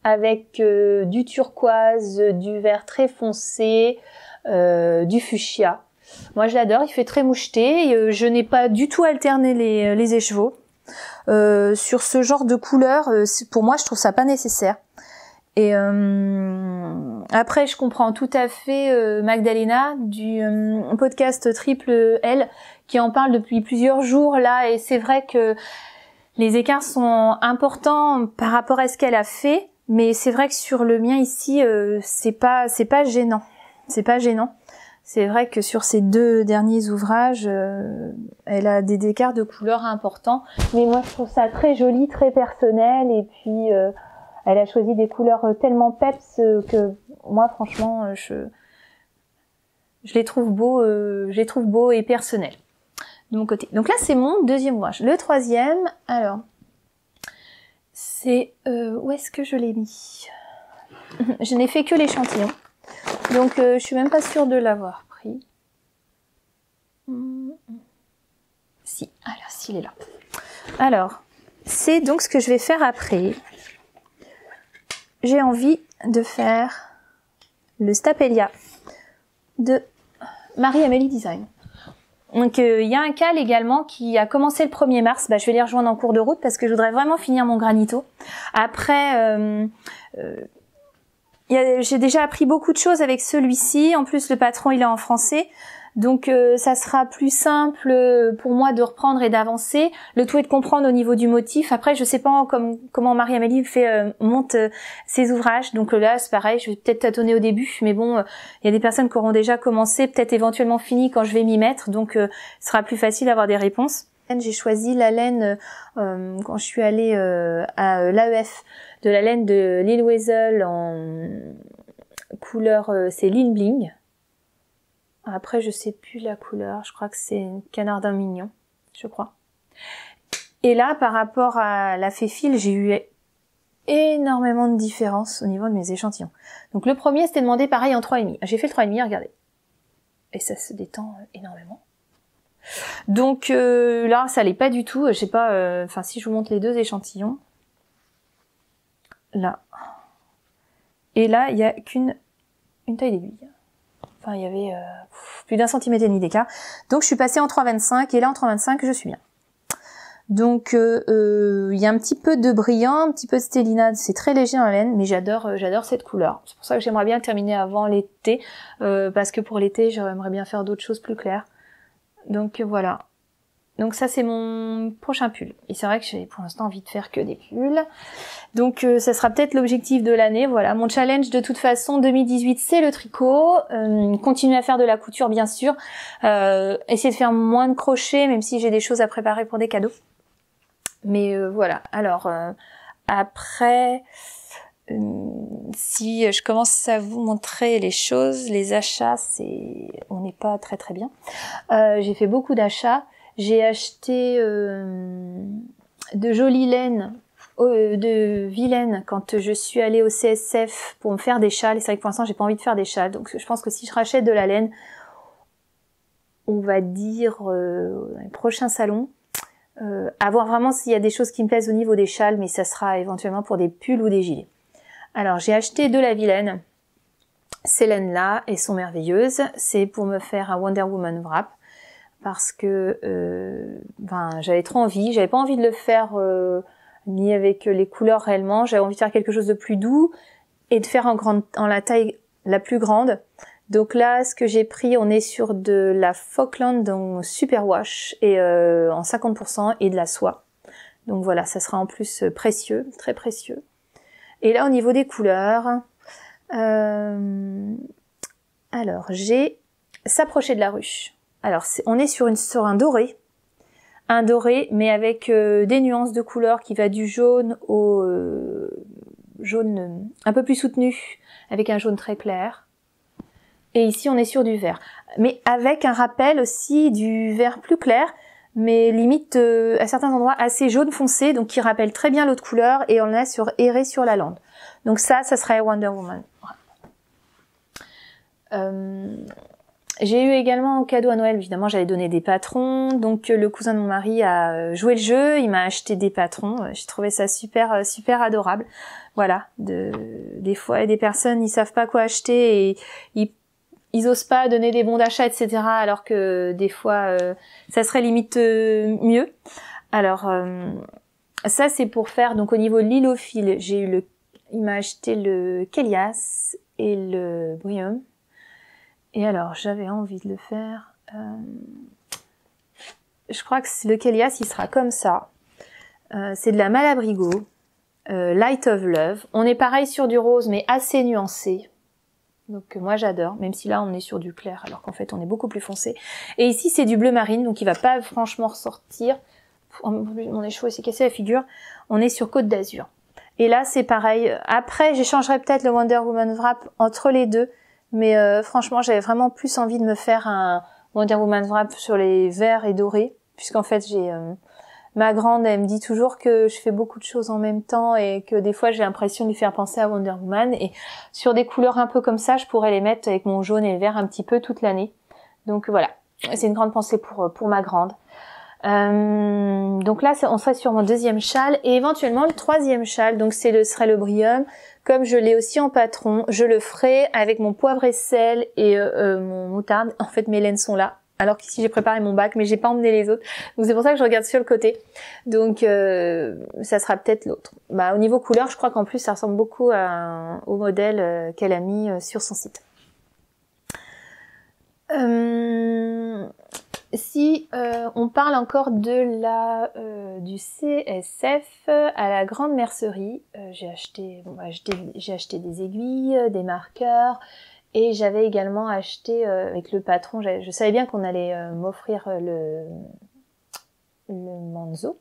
avec du turquoise, du vert très foncé, du fuchsia. Moi je l'adore, il fait très moucheté, et, je n'ai pas du tout alterné les écheveaux. Sur ce genre de couleur, pour moi je trouve ça pas nécessaire. Et après je comprends tout à fait Magdalena du podcast Triple L qui en parle depuis plusieurs jours là, et c'est vrai que les écarts sont importants par rapport à ce qu'elle a fait, mais c'est vrai que sur le mien ici c'est pas gênant. C'est pas gênant. C'est vrai que sur ces 2 derniers ouvrages, elle a des écarts de couleurs importants, mais moi je trouve ça très joli, très personnel, et puis elle a choisi des couleurs tellement peps que moi franchement je les trouve beaux, et personnels de mon côté. Donc là c'est mon 2e ouvrage. Le 3e, alors c'est où est-ce que je l'ai mis? Je n'ai fait que l'échantillon. Donc je suis même pas sûre de l'avoir pris. Si, alors s'il est là. Alors, c'est donc ce que je vais faire après. J'ai envie de faire le Stapelia de Marie-Amélie Design. Donc il y a un cal également qui a commencé le 1er mars. Je vais les rejoindre en cours de route parce que je voudrais vraiment finir mon granito. Après, j'ai déjà appris beaucoup de choses avec celui-ci. En plus, le patron, il est en français. Donc, ça sera plus simple pour moi de reprendre et d'avancer. Le tout est de comprendre au niveau du motif. Après, je sais pas comment Marie-Amélie monte ses ouvrages. Donc là, c'est pareil, je vais peut-être tâtonner au début. Mais bon, il y a des personnes qui auront déjà commencé, peut-être éventuellement fini quand je vais m'y mettre. Donc, ce sera plus facile d'avoir des réponses. J'ai choisi la laine, quand je suis allée à l'AEF, de la laine de Lil Weasel en couleur, c'est Lin Bling. Après, je sais plus la couleur, je crois que c'est Canardin Mignon, je crois. Et là, par rapport à la Féfil, j'ai eu énormément de différences au niveau de mes échantillons. Donc le premier, c'était demandé pareil en 3,5. J'ai fait le 3,5, regardez. Et ça se détend énormément. Donc là, ça l'est pas du tout. Je sais pas, si je vous montre les 2 échantillons. Là. Et là, il y a qu'une taille d'aiguille. Il y avait plus d'1,5 cm d'écart. Donc je suis passée en 3,25 et là en 3,25 je suis bien. Donc il y a un petit peu de brillant, un petit peu de stellinade, c'est très léger en laine, mais j'adore cette couleur. C'est pour ça que j'aimerais bien terminer avant l'été, parce que pour l'été j'aimerais bien faire d'autres choses plus claires. Donc voilà. Donc ça c'est mon prochain pull. Et c'est vrai que j'ai pour l'instant envie de faire que des pulls. Donc ça sera peut-être l'objectif de l'année. Voilà, mon challenge de toute façon 2018 c'est le tricot. Continuer à faire de la couture bien sûr. Essayer de faire moins de crochets même si j'ai des choses à préparer pour des cadeaux. Mais voilà. Alors après, si je commence à vous montrer les choses, les achats, on n'est pas très très bien. J'ai fait beaucoup d'achats. J'ai acheté de jolies laines de Vilaine quand je suis allée au CSF pour me faire des châles. Et c'est vrai que pour l'instant j'ai pas envie de faire des châles. Donc je pense que si je rachète de la laine, on va dire dans les prochains salons, à voir vraiment s'il y a des choses qui me plaisent au niveau des châles, mais ça sera éventuellement pour des pulls ou des gilets. Alors j'ai acheté de la Vilaine. Ces laines-là, elles sont merveilleuses. C'est pour me faire un Wonder Woman wrap. Parce que j'avais trop envie, j'avais pas envie de le faire ni avec les couleurs réellement, j'avais envie de faire quelque chose de plus doux et de faire en la taille la plus grande. Donc là, ce que j'ai pris, on est sur de la Falkland donc Superwash et en 50% et de la soie. Donc voilà, ça sera en plus précieux, très précieux. Et là, au niveau des couleurs, alors j'ai S'approcher de la ruche. Alors, on est sur un doré. un doré, mais avec des nuances de couleurs qui va du jaune au jaune un peu plus soutenu, avec un jaune très clair. Et ici, on est sur du vert. Mais avec un rappel aussi du vert plus clair, mais limite à certains endroits assez jaune foncé, donc qui rappelle très bien l'autre couleur, et on a sur erré sur la lande. Donc ça serait Wonder Woman. J'ai eu également en cadeau à Noël, évidemment j'avais donné des patrons, donc le cousin de mon mari a joué le jeu, il m'a acheté des patrons, j'ai trouvé ça super adorable. Voilà, des fois il y a des personnes, ils savent pas quoi acheter et ils osent pas donner des bons d'achat, etc. alors que des fois ça serait limite mieux. Alors ça c'est pour faire, donc au niveau de l'hylophiile, il m'a acheté le Kélias et le Brillium. Et alors, j'avais envie de le faire. Je crois que le Kélias, il sera comme ça. C'est de la Malabrigo, Light of Love. On est pareil sur du rose, mais assez nuancé. Donc moi, j'adore. Même si là, on est sur du clair, alors qu'en fait, on est beaucoup plus foncé. Et ici, c'est du bleu marine, donc il va pas franchement ressortir. Mon écheveau s'est cassé la figure. On est sur Côte d'Azur. Et là, c'est pareil. Après, j'échangerai peut-être le Wonder Woman Wrap entre les deux. Mais franchement, j'avais vraiment plus envie de me faire un Wonder Woman Wrap sur les verts et dorés, puisqu'en fait, ma grande, elle me dit toujours que je fais beaucoup de choses en même temps et que des fois, j'ai l'impression de lui faire penser à Wonder Woman. Et sur des couleurs un peu comme ça, je pourrais les mettre avec mon jaune et le vert un petit peu toute l'année. Donc voilà, c'est une grande pensée pour ma grande. Donc là, on serait sur mon deuxième châle et éventuellement le troisième châle. Donc serait le Brillium. Comme je l'ai aussi en patron, je le ferai avec mon poivre et sel et mon moutarde. En fait, mes laines sont là. Alors qu'ici, j'ai préparé mon bac, mais j'ai pas emmené les autres. Donc c'est pour ça que je regarde sur le côté. Donc ça sera peut-être l'autre. Au niveau couleur, je crois qu'en plus, ça ressemble beaucoup au modèle qu'elle a mis sur son site. Si on parle encore de du CSF à la grande mercerie, j'ai acheté des aiguilles, des marqueurs et j'avais également acheté avec le patron, je savais bien qu'on allait m'offrir le Manzo,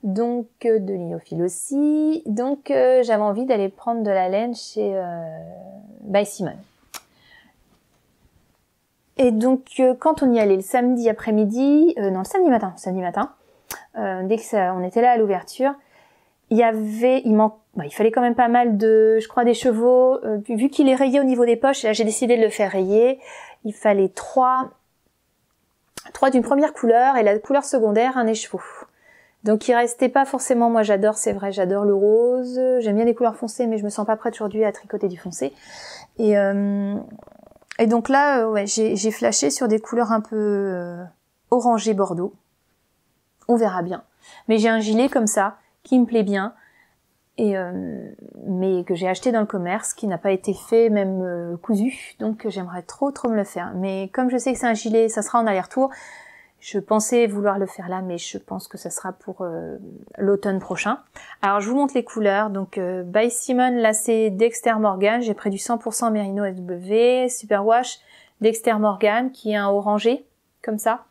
donc de l'hylophiile aussi, donc j'avais envie d'aller prendre de la laine chez By Simone. Et donc quand on y allait le samedi après-midi, non le samedi matin, dès que on était là à l'ouverture, il fallait quand même pas mal de, je crois, des chevaux. Vu qu'il est rayé au niveau des poches, là j'ai décidé de le faire rayer. Il fallait trois d'une première couleur et la couleur secondaire un écheveau. Donc il restait pas forcément, moi j'adore, c'est vrai, j'adore le rose, j'aime bien les couleurs foncées, mais je me sens pas prête aujourd'hui à tricoter du foncé. Et donc là, j'ai flashé sur des couleurs un peu orangé bordeaux. On verra bien. Mais j'ai un gilet comme ça, qui me plaît bien, mais que j'ai acheté dans le commerce, qui n'a pas été fait, même cousu. Donc j'aimerais trop me le faire. Mais comme je sais que c'est un gilet, ça sera en aller-retour, je pensais vouloir le faire là, mais je pense que ça sera pour l'automne prochain. Alors je vous montre les couleurs. Donc By Simone, là c'est Dexter Morgan. J'ai pris du 100% Merino SW, Superwash, Dexter Morgan, qui est un orangé, comme ça.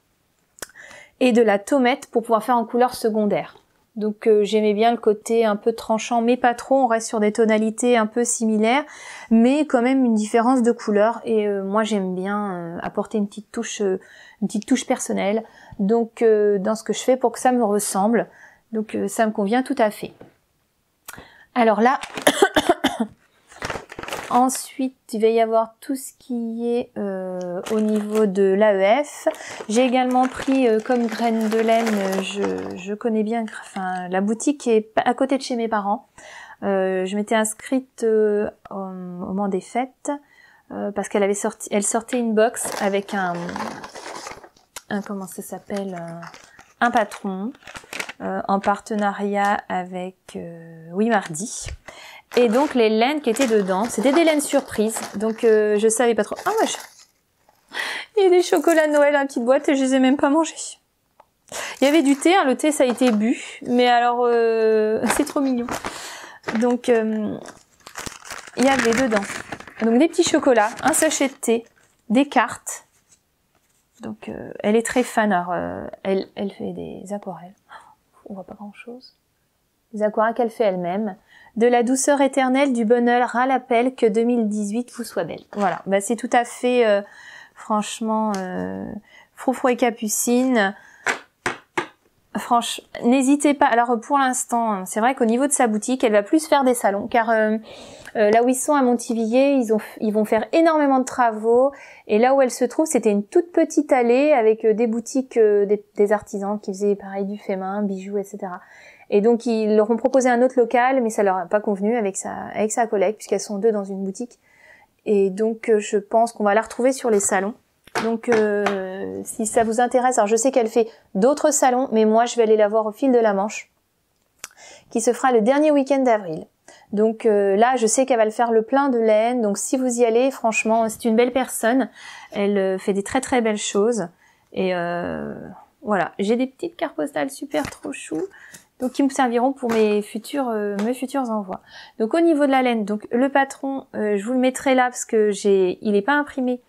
Et de la Tomette pour pouvoir faire en couleur secondaire. Donc j'aimais bien le côté un peu tranchant, mais pas trop, on reste sur des tonalités un peu similaires, mais quand même une différence de couleur. Et moi j'aime bien apporter une petite touche personnelle, donc dans ce que je fais pour que ça me ressemble. Donc ça me convient tout à fait. Alors là, ensuite il va y avoir tout ce qui est au niveau de l'AEF. J'ai également pris comme graine de laine, je connais bien, enfin la boutique qui est à côté de chez mes parents. Je m'étais inscrite au moment des fêtes parce elle sortait une box avec un comment ça s'appelle, un patron en partenariat avec Oui Mardi. Et donc les laines qui étaient dedans, c'était des laines surprises, donc je savais pas trop. Ah ouais, il y a des chocolats de Noël dans la petite boîte et je les ai même pas mangés. Il y avait du thé, hein, le thé ça a été bu, mais alors c'est trop mignon. Donc il y avait dedans donc des petits chocolats, un sachet de thé, des cartes. Donc elle est très fan. Alors, elle fait des aquarelles. On voit pas grand chose. Des aquarelles qu'elle fait elle-même. De la douceur éternelle, du bonheur à l'appel, que 2018 vous soit belle. Voilà, bah, c'est tout à fait, franchement, Froufrou et Capucine. Franchement, n'hésitez pas. Alors pour l'instant, c'est vrai qu'au niveau de sa boutique, elle va plus faire des salons, car là où ils sont à Montivilliers, ils vont faire énormément de travaux. Et là où elle se trouve, c'était une toute petite allée avec des boutiques, des artisans qui faisaient pareil du fait main, bijoux, etc. Et donc ils leur ont proposé un autre local, mais ça leur a pas convenu avec sa collègue, puisqu'elles sont deux dans une boutique. Et donc je pense qu'on va la retrouver sur les salons. Donc si ça vous intéresse, alors je sais qu'elle fait d'autres salons, mais moi je vais aller la voir au Fil de la Manche, qui se fera le dernier week-end d'avril. Donc là je sais qu'elle va le faire le plein de laine, donc si vous y allez, franchement c'est une belle personne, elle fait des très très belles choses. Et voilà, j'ai des petites cartes postales super trop chou, donc qui me serviront pour mes futurs envois. Donc au niveau de la laine, donc le patron, je vous le mettrai là parce que il est pas imprimé.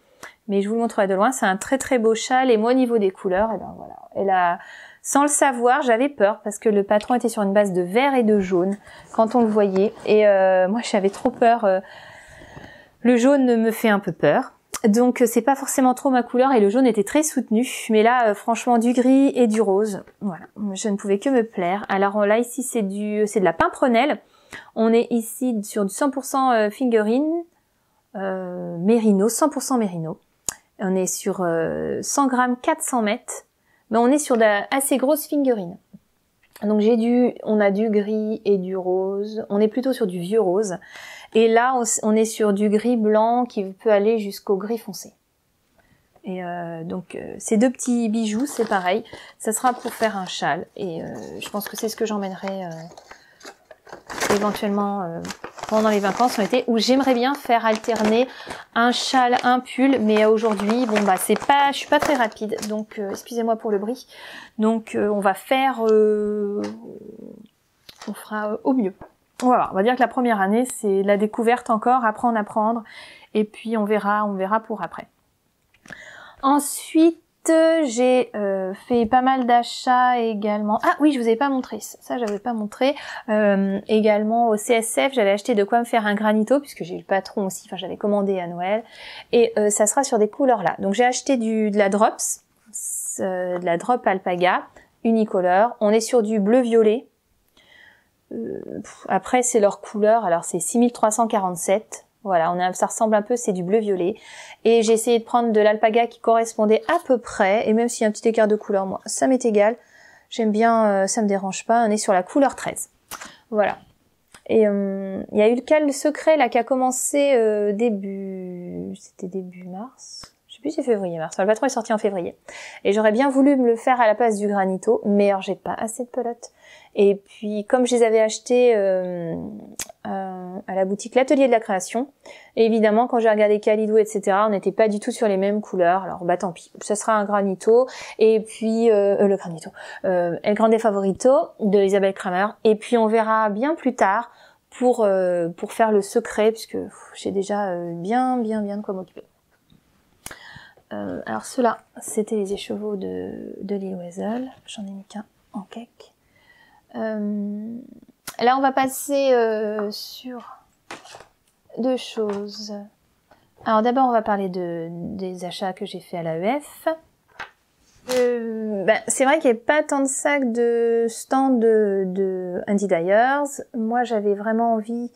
Mais je vous le montrerai de loin, c'est un très très beau châle. Et moi au niveau des couleurs, et ben voilà, elle a, sans le savoir, j'avais peur parce que le patron était sur une base de vert et de jaune quand on le voyait. Et moi j'avais trop peur. Le jaune me fait un peu peur, donc c'est pas forcément trop ma couleur. Et le jaune était très soutenu, mais là franchement du gris et du rose, voilà, je ne pouvais que me plaire. Alors là ici c'est de la pimprenelle. On est ici sur du 100% fingering mérino, 100% mérino. On est sur 100 grammes 400 mètres, mais on est sur de la assez grosse fingering. Donc on a du gris et du rose, on est plutôt sur du vieux rose. Et là, on est sur du gris blanc qui peut aller jusqu'au gris foncé. Et donc ces deux petits bijoux, c'est pareil, ça sera pour faire un châle. Et je pense que c'est ce que j'emmènerai éventuellement pendant les vacances en été, où j'aimerais bien faire alterner un châle, un pull, mais aujourd'hui, bon bah je suis pas très rapide, donc excusez-moi pour le bruit. Donc on va faire, on fera au mieux. On va voir, on va dire que la première année c'est la découverte encore, apprendre, et puis on verra pour après. Ensuite, j'ai fait pas mal d'achats également. Ah oui, je vous ai pas montré ça, j'avais pas montré. Également au CSF, j'avais acheté de quoi me faire un granito puisque j'ai eu le patron aussi. Enfin, j'avais commandé à Noël et ça sera sur des couleurs là. Donc j'ai acheté de la drops, de la drop alpaga unicolore. On est sur du bleu violet. Après c'est leur couleur. Alors c'est 6347. Voilà, ça ressemble un peu, c'est du bleu violet. Et j'ai essayé de prendre de l'alpaga qui correspondait à peu près. Et même s'il y a un petit écart de couleur, moi, ça m'est égal. J'aime bien, ça me dérange pas. On est sur la couleur 13. Voilà. Et il y a eu le cale secret là qui a commencé c'était début mars. Je sais plus si c'est février-mars. Enfin, le patron est sorti en février. Et j'aurais bien voulu me le faire à la place du granito, mais alors j'ai pas assez de pelotes. Et puis comme je les avais achetés à la boutique L'Atelier de la Création, et évidemment quand j'ai regardé Calidou, etc., on n'était pas du tout sur les mêmes couleurs. Alors bah tant pis, ce sera un granito. Et puis le granito, El Grande Favorito de Isabelle Kramer. Et puis on verra bien plus tard pour faire le secret, puisque j'ai déjà bien de quoi m'occuper. Alors ceux-là, c'était les écheveaux de Lil Weasel. J'en ai mis qu'un en cake. Là, on va passer sur deux choses. Alors d'abord, on va parler des achats que j'ai fait à l'AEF. C'est vrai qu'il n'y avait pas tant de sacs de stand de Andy Dyers. Moi, j'avais vraiment envie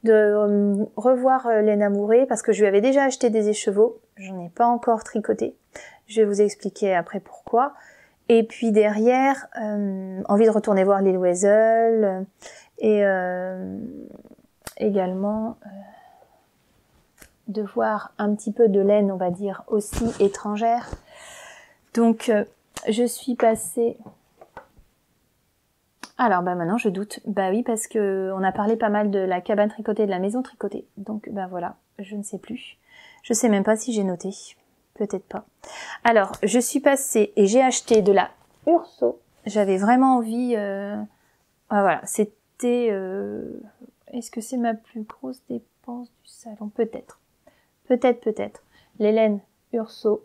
de revoir Léna Mouret parce que je lui avais déjà acheté des écheveaux. J'en ai pas encore tricoté. Je vais vous expliquer après pourquoi. Et puis derrière, envie de retourner voir Lil Weasel et également de voir un petit peu de laine, on va dire, aussi étrangère. Donc, je suis passée... Alors, maintenant, je doute. Bah oui, parce que on a parlé pas mal de la cabane tricotée, de la maison tricotée. Donc, voilà, je ne sais plus. Je sais même pas si j'ai noté. Peut-être pas. Alors, je suis passée et j'ai acheté de la Urso. J'avais vraiment envie... voilà, c'était... Est-ce que c'est ma plus grosse dépense du salon? Peut-être. Peut-être. Les laines Urso.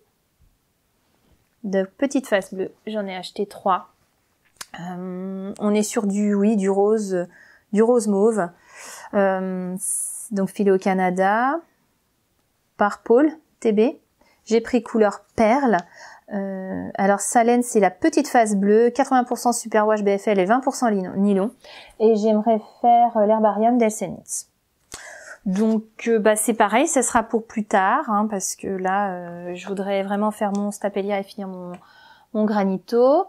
de petites faces bleues. J'en ai acheté 3. On est sur du rose mauve. Donc filé au Canada par Paul TB. J'ai pris couleur perle. Alors sa laine c'est la petite face bleue, 80% superwash BFL et 20% nylon. Et j'aimerais faire l'herbarium d'Elsenitz. Donc c'est pareil, ça sera pour plus tard, hein, parce que là je voudrais vraiment faire mon Stapelia et finir mon granito.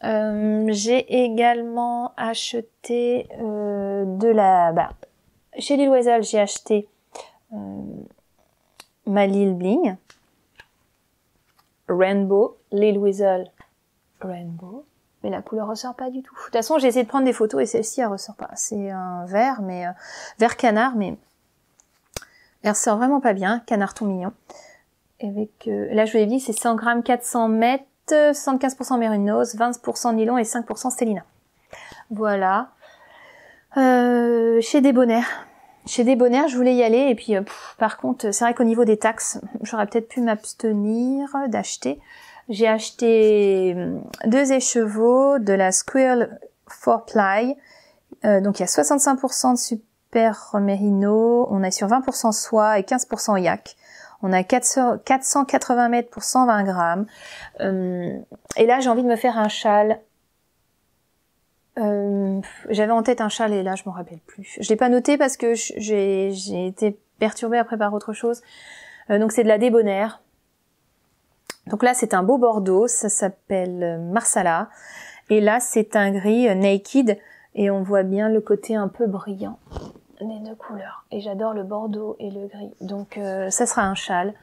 J'ai également acheté chez Lil Weasel, j'ai acheté ma Lil Bling Rainbow, Lil Weasel Rainbow, mais la couleur ressort pas du tout. De toute façon, j'ai essayé de prendre des photos et celle-ci elle ressort pas. C'est un vert, mais vert canard, mais elle ressort vraiment pas bien. Canard tout mignon. Avec là, je vous l'ai dit, c'est 100 grammes, 400 mètres, 75% mérinos, 20% nylon et 5% stélina. Voilà. Chez Débonnaire. Chez Débonnaire, je voulais y aller et puis par contre, c'est vrai qu'au niveau des taxes, j'aurais peut-être pu m'abstenir d'acheter. J'ai acheté 2 écheveaux de la Squirrel 4Ply. Donc il y a 65% de super mérino, on est sur 20% soie et 15% yak. On a 480 mètres pour 120 grammes. Et là, j'ai envie de me faire un châle. J'avais en tête un châle et là, je m'en rappelle plus. Je l'ai pas noté parce que j'ai été perturbée après par autre chose. Donc c'est de la Débonnaire. Donc là, c'est un beau bordeaux. Ça s'appelle Marsala. Et là, c'est un gris naked. Et on voit bien le côté un peu brillant des 2 couleurs. Et j'adore le bordeaux et le gris. Donc ça sera un châle,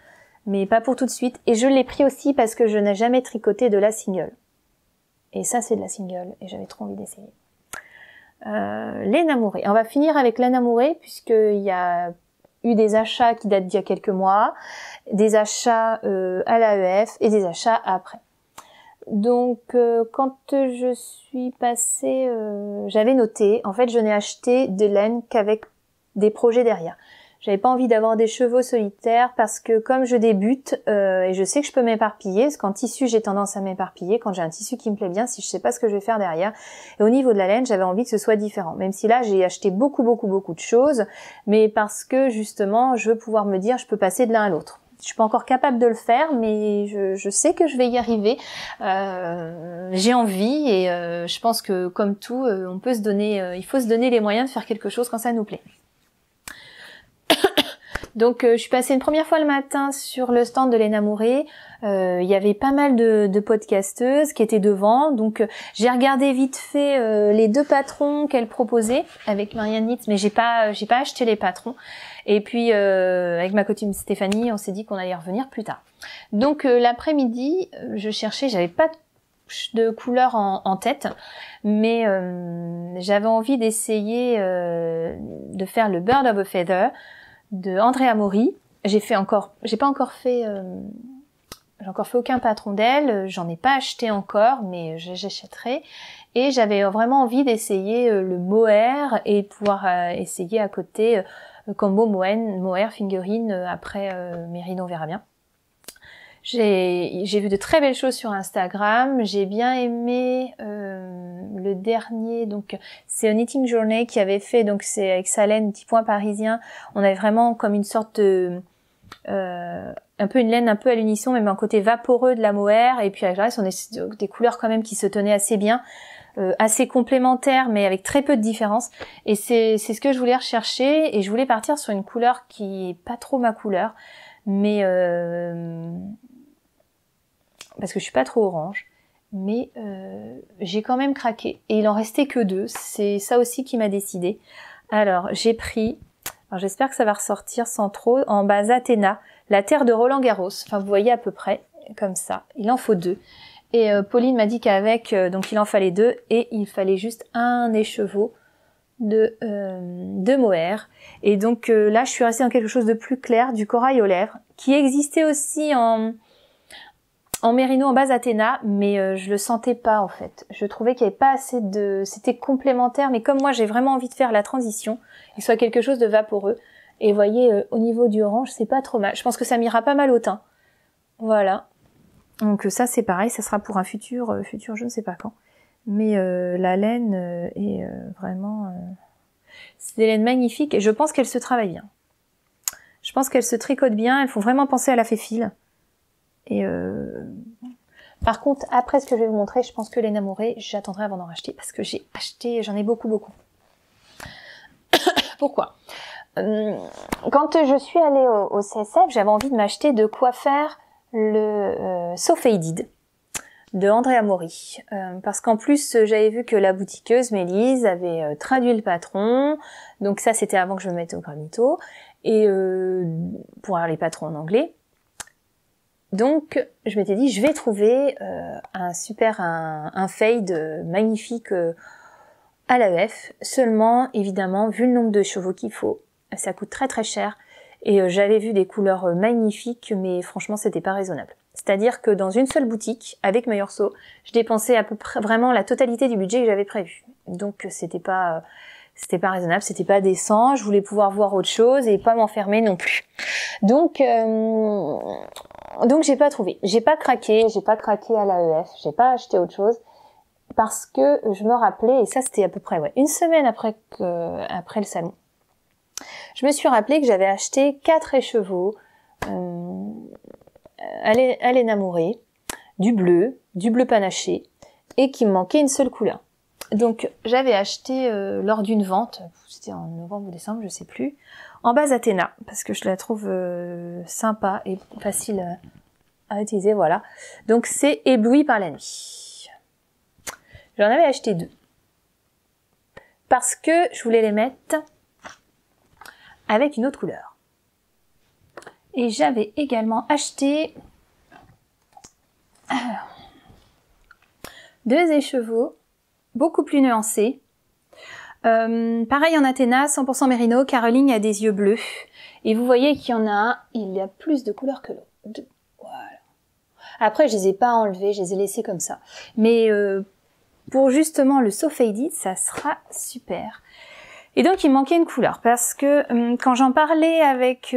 mais pas pour tout de suite. Et je l'ai pris aussi parce que je n'ai jamais tricoté de la single. Et ça c'est de la single et j'avais trop envie d'essayer. Laine amourée. On va finir avec laine amourée puisqu'il y a eu des achats qui datent d'il y a quelques mois, des achats à l'AEF et des achats après. Donc quand je suis passée, j'avais noté, en fait je n'ai acheté de laine qu'avec des projets derrière. J'avais pas envie d'avoir des chevaux solitaires parce que comme je débute, et je sais que je peux m'éparpiller, parce qu'en tissu j'ai tendance à m'éparpiller, quand j'ai un tissu qui me plaît bien, si je sais pas ce que je vais faire derrière. Et au niveau de la laine, j'avais envie que ce soit différent. Même si là j'ai acheté beaucoup de choses, mais parce que justement je veux pouvoir me dire je peux passer de l'un à l'autre. Je suis pas encore capable de le faire, mais je sais que je vais y arriver. J'ai envie et je pense que comme tout, on peut se donner, il faut se donner les moyens de faire quelque chose quand ça nous plaît. Donc je suis passée une première fois le matin sur le stand de Laine Amourée. Il y avait pas mal de podcasteuses qui étaient devant. Donc j'ai regardé vite fait les 2 patrons qu'elle proposait avec Marianne Nitz, mais j'ai pas acheté les patrons. Et puis avec ma copine Stéphanie, on s'est dit qu'on allait y revenir plus tard. Donc l'après-midi, je cherchais, j'avais pas de couleur en tête, mais j'avais envie d'essayer de faire le Bird of a Feather de Andrea Mori. J'ai pas encore fait aucun patron d'elle, j'en ai pas acheté encore, mais j'achèterai. Et j'avais vraiment envie d'essayer le mohair et de pouvoir essayer à côté combo mohair figurine après Mérino, on verra bien. J'ai vu de très belles choses sur Instagram. J'ai bien aimé le dernier, donc c'est Knitting Journey qui avait fait, donc c'est avec sa laine petit point parisien. On avait vraiment comme une sorte de un peu une laine un peu à l'unisson, même un côté vaporeux de la mohair. Et puis avec le reste, on est des couleurs quand même qui se tenaient assez bien, assez complémentaires, mais avec très peu de différence. Et c'est ce que je voulais rechercher. Et je voulais partir sur une couleur qui est pas trop ma couleur, mais parce que je suis pas trop orange, mais j'ai quand même craqué. Et il en restait que 2, c'est ça aussi qui m'a décidé. Alors j'ai pris, j'espère que ça va ressortir sans trop, en base Athéna, la terre de Roland Garros. Enfin vous voyez à peu près comme ça, il en faut 2. Et Pauline m'a dit qu'avec, donc il en fallait 2, et il fallait juste un écheveau de mohair. Et donc là je suis restée dans quelque chose de plus clair, du corail aux lèvres, qui existait aussi en mérino en base Athéna, mais je le sentais pas en fait. Je trouvais qu'il y avait pas assez c'était complémentaire, mais comme moi j'ai vraiment envie de faire la transition, il soit quelque chose de vaporeux. Et vous voyez, au niveau du orange, c'est pas trop mal. Je pense que ça m'ira pas mal au teint. Voilà. Donc ça c'est pareil, ça sera pour un futur je ne sais pas quand. Mais la laine est vraiment... c'est des laines magnifiques et je pense qu'elles se travaillent bien. Je pense qu'elles se tricotent bien, elles font vraiment penser à la fée-file. Et par contre, après ce que je vais vous montrer, je pense que les Namoré, j'attendrai avant d'en racheter parce que j'en ai beaucoup. Pourquoi? Quand je suis allée au CSF, j'avais envie de m'acheter de quoi faire le So Faded de Andrea Mori, parce qu'en plus j'avais vu que la boutiqueuse Mélise avait traduit le patron, donc ça c'était avant que je me mette au granito, et pour avoir les patrons en anglais. Donc je m'étais dit je vais trouver un fade magnifique à l'AEF, seulement évidemment vu le nombre de chevaux qu'il faut, ça coûte très cher, et j'avais vu des couleurs magnifiques, mais franchement c'était pas raisonnable. C'est-à-dire que dans une seule boutique, avec Meilleursault, je dépensais à peu près vraiment la totalité du budget que j'avais prévu. Donc c'était pas raisonnable, c'était pas décent, je voulais pouvoir voir autre chose et pas m'enfermer non plus. Donc j'ai pas trouvé, j'ai pas craqué à l'AEF, j'ai pas acheté autre chose parce que je me rappelais, et ça c'était à peu près une semaine après le salon, je me suis rappelé que j'avais acheté 4 écheveaux à l'énamoré, du bleu panaché, et qui me manquait une seule couleur. Donc j'avais acheté lors d'une vente, c'était en novembre ou décembre, je sais plus, en base Athéna, parce que je la trouve sympa et facile à utiliser, voilà. Donc c'est Ébloui par la nuit. J'en avais acheté 2. Parce que je voulais les mettre avec une autre couleur. Et j'avais également acheté 2 écheveaux, beaucoup plus nuancés. Pareil en Athéna, 100% mérino, Caroline a des yeux bleus. Et vous voyez qu'il y en a un, il y a plus de couleurs que l'autre. Voilà. Après, je les ai pas enlevés, je les ai laissés comme ça. Mais pour justement le So Faded, ça sera super. Et donc il me manquait une couleur parce que quand j'en parlais avec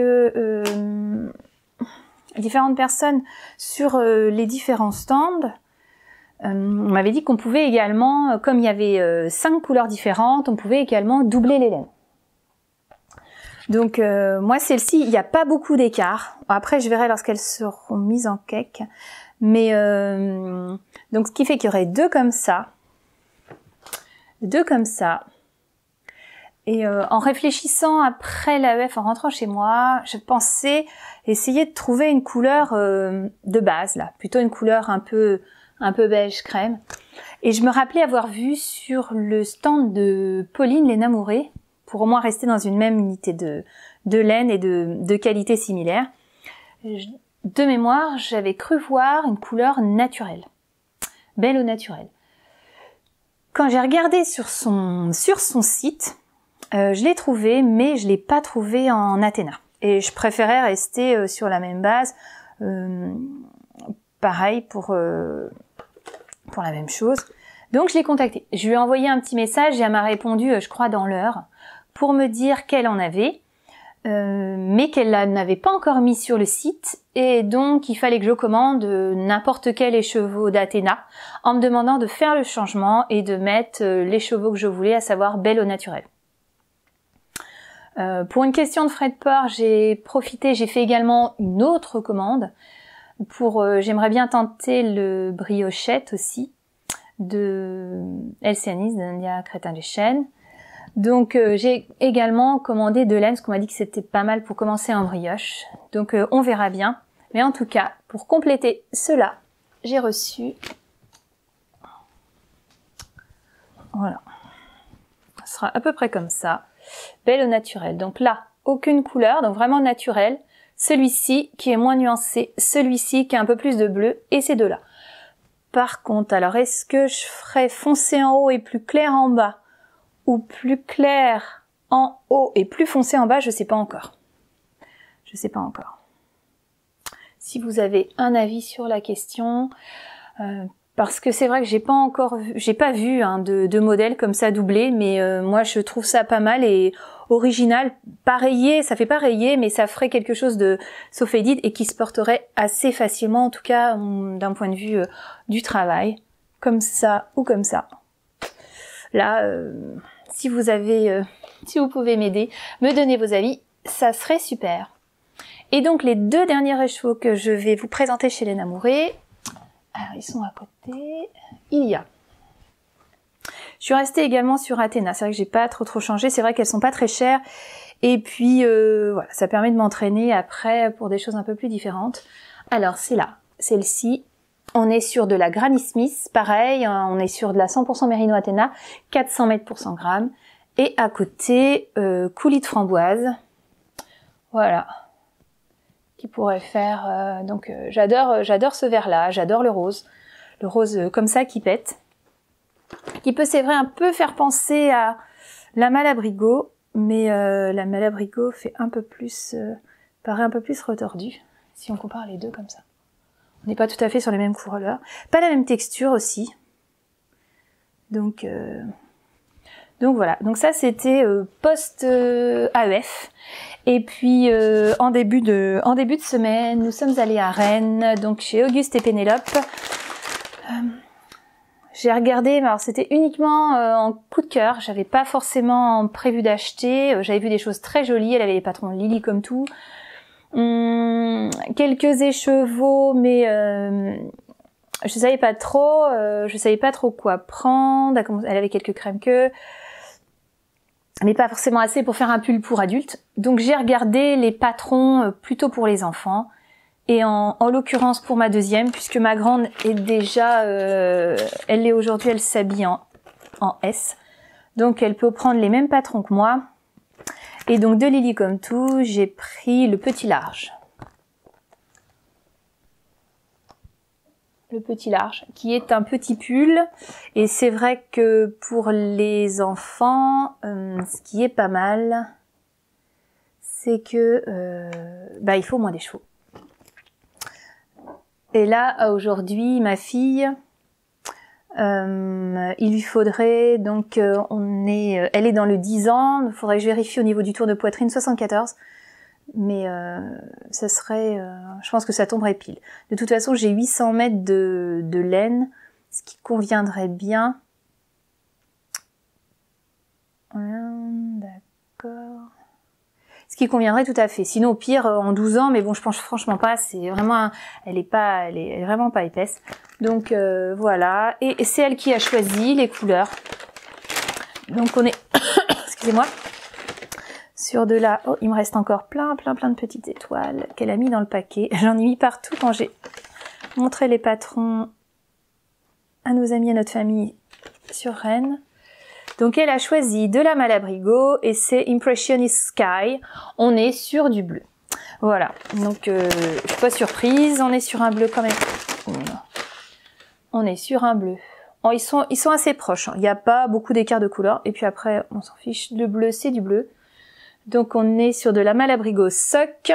différentes personnes sur les différents stands, on m'avait dit qu'on pouvait également, comme il y avait 5 couleurs différentes, on pouvait également doubler les laines. Donc moi celle-ci, il n'y a pas beaucoup d'écart. Après je verrai lorsqu'elles seront mises en cake. Mais donc ce qui fait qu'il y aurait 2 comme ça. 2 comme ça. Et en réfléchissant après l'AEF, en rentrant chez moi, je pensais essayer de trouver une couleur de base, là, plutôt une couleur un peu beige crème. Et je me rappelais avoir vu sur le stand de Pauline les Namoré, pour au moins rester dans une même unité de laine et de qualité similaire. De mémoire, j'avais cru voir une couleur naturelle, belle au naturel. Quand j'ai regardé sur son site, je l'ai trouvé, mais je l'ai pas trouvé en Athéna. Et je préférais rester sur la même base. Pareil pour la même chose. Donc je l'ai contactée. Je lui ai envoyé un petit message et elle m'a répondu, je crois dans l'heure, pour me dire qu'elle en avait, mais qu'elle n'avait pas encore mis sur le site. Et donc il fallait que je commande n'importe quel écheveau d'Athéna en me demandant de faire le changement et de mettre l'écheveau que je voulais, à savoir belle au naturel. Pour une question de frais de port, j'ai fait également une autre commande j'aimerais bien tenter le briochette aussi de LCNIS, d'India Crétin des Chênes. Donc j'ai également commandé de laine, parce qu'on m'a dit que c'était pas mal pour commencer en brioche. Donc on verra bien. Mais en tout cas, pour compléter cela, j'ai reçu, voilà, ce sera à peu près comme ça. Belle au naturel. Donc là, aucune couleur, donc vraiment naturel. Celui-ci qui est moins nuancé, celui-ci qui a un peu plus de bleu, et ces deux-là. Par contre, alors est-ce que je ferai foncé en haut et plus clair en bas, ou plus clair en haut et plus foncé en bas? Je sais pas encore. Je sais pas encore. Si vous avez un avis sur la question, parce que c'est vrai que j'ai pas vu hein, de modèle comme ça doublé, mais moi je trouve ça pas mal et original. Pareillé, ça fait pas rayé, mais ça ferait quelque chose de Sophédide et qui se porterait assez facilement, en tout cas d'un point de vue du travail, comme ça ou comme ça. Là, si vous pouvez m'aider, me donner vos avis, ça serait super. Et donc les deux derniers chevaux que je vais vous présenter chez les Namouré, alors ils sont à côté, il y a. Je suis restée également sur Athéna, c'est vrai que j'ai pas trop changé, c'est vrai qu'elles sont pas très chères, et puis voilà, ça permet de m'entraîner après pour des choses un peu plus différentes. Alors c'est là, celle-ci, on est sur de la Granny Smith, pareil, on est sur de la 100% Merino Athéna, 400 mètres pour 100 grammes, et à côté, coulis de framboise, voilà, qui pourrait faire, donc j'adore ce vert-là, j'adore le rose comme ça qui pète, qui peut c'est vrai un peu faire penser à la Malabrigo, mais la Malabrigo fait un peu plus, paraît un peu plus retordue, si on compare les deux comme ça. On n'est pas tout à fait sur les mêmes couleurs, pas la même texture aussi, donc voilà, donc ça c'était post AEF. Et puis en début de semaine, nous sommes allés à Rennes, donc chez Auguste et Pénélope. J'ai regardé, mais alors c'était uniquement en coup de cœur, j'avais pas forcément prévu d'acheter, j'avais vu des choses très jolies, elle avait les patrons Lily comme tout, quelques écheveaux, mais je savais pas trop quoi prendre, elle avait quelques crèmes queues, mais pas forcément assez pour faire un pull pour adultes. Donc j'ai regardé les patrons plutôt pour les enfants. Et en l'occurrence pour ma deuxième, puisque ma grande est déjà, elle est aujourd'hui, elle s'habille en S. Donc elle peut prendre les mêmes patrons que moi. Et donc de Lily comme tout, j'ai pris le petit large. Le petit large, qui est un petit pull, et c'est vrai que pour les enfants, ce qui est pas mal, c'est que il faut moins des chevaux. Et là aujourd'hui, ma fille, il lui faudrait donc elle est dans le 10 ans, il faudrait que je vérifie au niveau du tour de poitrine 74. Mais ça serait, je pense que ça tomberait pile. De toute façon, j'ai 800 mètres de laine, ce qui conviendrait bien. D'accord. Ce qui conviendrait tout à fait. Sinon, au pire, en 12 ans, mais bon, je pense franchement pas. C'est vraiment, elle est vraiment pas épaisse. Donc voilà. Et c'est elle qui a choisi les couleurs. Donc on est, excusez-moi. Sur de là, oh, il me reste encore plein de petites étoiles qu'elle a mis dans le paquet. J'en ai mis partout quand j'ai montré les patrons à nos amis, à notre famille sur Rennes. Donc elle a choisi de la Malabrigo et c'est Impressionist Sky. On est sur du bleu. Voilà, donc je suis pas surprise, on est sur un bleu quand même. On est sur un bleu. Oh, ils sont assez proches, hein. Il n'y a pas beaucoup d'écart de couleur. Et puis après, on s'en fiche, le bleu c'est du bleu. Donc on est sur de la Malabrigo Soc.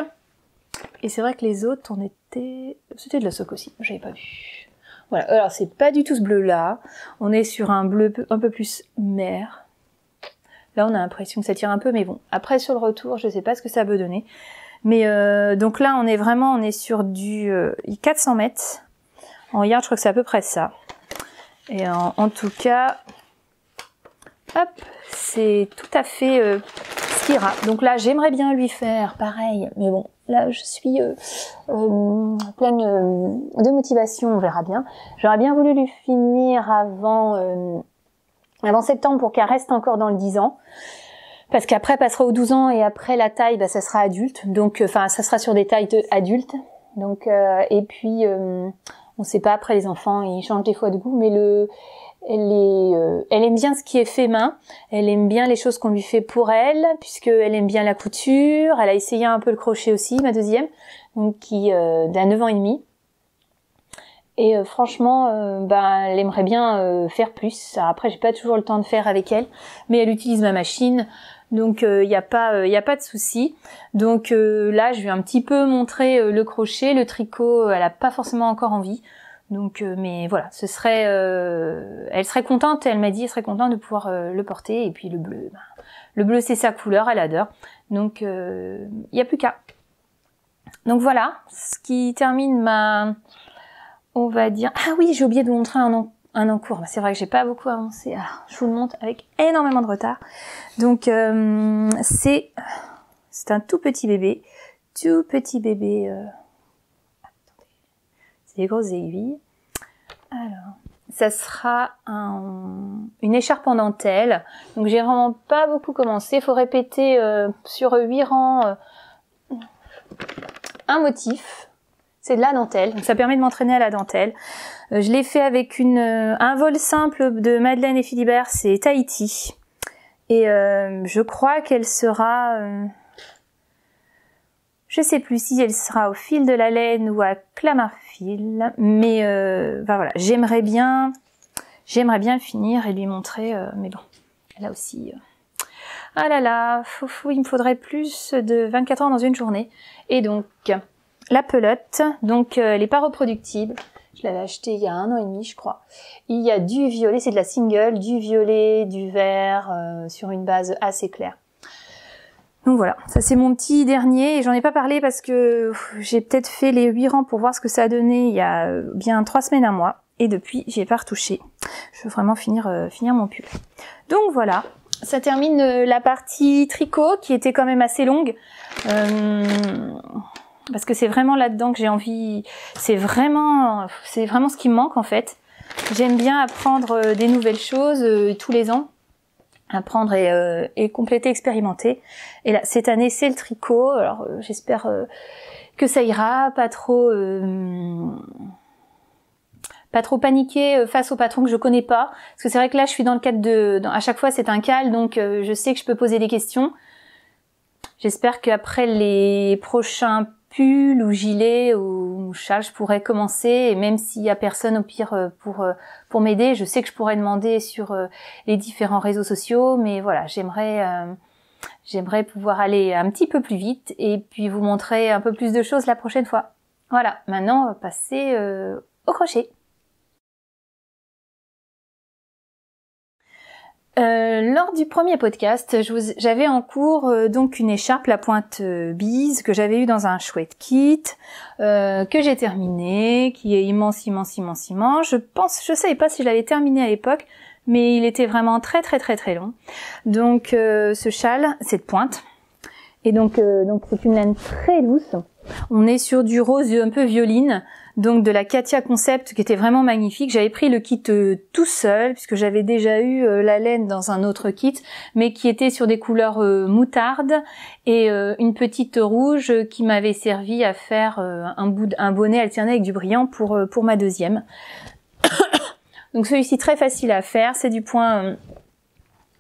Et c'est vrai que les autres, c'était de la Soc aussi, j'avais pas vu. Voilà, alors c'est pas du tout ce bleu là. On est sur un bleu un peu plus mer. Là on a l'impression que ça tire un peu, mais bon. Après sur le retour, je sais pas ce que ça peut donner. Mais donc là on est sur du 400 mètres. En yard, je crois que c'est à peu près ça. Et en tout cas, hop, c'est tout à fait... Donc là, j'aimerais bien lui faire pareil, mais bon, là, je suis pleine de motivation, on verra bien. J'aurais bien voulu lui finir avant septembre pour qu'elle reste encore dans le 10 ans, parce qu'après, elle passera aux 12 ans et après la taille, ça sera adulte, donc ça sera sur des tailles adultes. Donc et puis, on sait pas après les enfants, ils changent des fois de goût, mais elle aime bien ce qui est fait main, elle aime bien les choses qu'on lui fait pour elle, puisqu'elle aime bien la couture, elle a essayé un peu le crochet aussi, ma deuxième, donc qui d'un 9 ans et demi. Et franchement, elle aimerait bien faire plus. Alors après, j'ai pas toujours le temps de faire avec elle, mais elle utilise ma machine, donc y a pas de souci. Donc là, je lui ai un petit peu montré le crochet, le tricot, elle a pas forcément encore envie. Donc, mais voilà, ce serait, elle serait contente. Elle m'a dit, elle serait contente de pouvoir le porter. Et puis le bleu c'est sa couleur, elle adore. Donc, il y a plus qu'à. Donc voilà, ce qui termine on va dire. Ah oui, j'ai oublié de vous montrer un encours. C'est vrai que j'ai pas beaucoup avancé. Alors, je vous le montre avec énormément de retard. Donc, c'est un tout petit bébé. C'est des grosses aiguilles. Alors, ça sera une écharpe en dentelle. Donc j'ai vraiment pas beaucoup commencé. Il faut répéter sur 8 rangs un motif. C'est de la dentelle. Donc ça permet de m'entraîner à la dentelle. Je l'ai fait avec un vol simple de Madeleine et Philibert. C'est Tahiti. Et je crois qu'elle sera... je sais plus si elle sera au fil de la laine ou à Clamarfil, mais voilà, j'aimerais bien finir et lui montrer, mais bon, là aussi, ah là là, il me faudrait plus de 24 heures dans une journée. Et donc, la pelote, donc elle est pas reproductible, je l'avais achetée il y a 1 an et demi, je crois. Il y a du violet, c'est de la single, du violet, du vert, sur une base assez claire. Donc voilà, ça c'est mon petit dernier et j'en ai pas parlé parce que j'ai peut-être fait les 8 rangs pour voir ce que ça a donné il y a bien 3 semaines, un mois et depuis j'y ai pas retouché. Je veux vraiment finir mon pull. Donc voilà, ça termine la partie tricot qui était quand même assez longue parce que c'est vraiment là-dedans que j'ai envie, c'est vraiment ce qui me manque en fait. J'aime bien apprendre des nouvelles choses tous les ans. Apprendre et compléter, expérimenter. Et là, cette année, c'est le tricot. Alors, j'espère que ça ira, pas trop paniquer face au patron que je connais pas. Parce que c'est vrai que là, je suis dans le cadre à chaque fois, c'est un cal, donc je sais que je peux poser des questions. J'espère qu'après les prochains pulls ou gilets ou châles, je pourrais commencer, et même s'il y a personne au pire pour m'aider, je sais que je pourrais demander sur les différents réseaux sociaux, mais voilà, j'aimerais pouvoir aller un petit peu plus vite et puis vous montrer un peu plus de choses la prochaine fois. Voilà, maintenant on va passer au crochet. Lors du premier podcast, j'avais en cours donc une écharpe, la pointe bise, que j'avais eu dans un chouette kit, que j'ai terminé, qui est immense. Je savais pas si je l'avais terminé à l'époque, mais il était vraiment très long. Donc ce châle, cette pointe, et donc c'est une laine très douce. On est sur du rose un peu violine, donc de la Katia Concept qui était vraiment magnifique. J'avais pris le kit tout seul puisque j'avais déjà eu la laine dans un autre kit, mais qui était sur des couleurs moutarde et une petite rouge qui m'avait servi à faire un bonnet alterné avec du brillant pour ma deuxième. Donc celui-ci très facile à faire, c'est du point...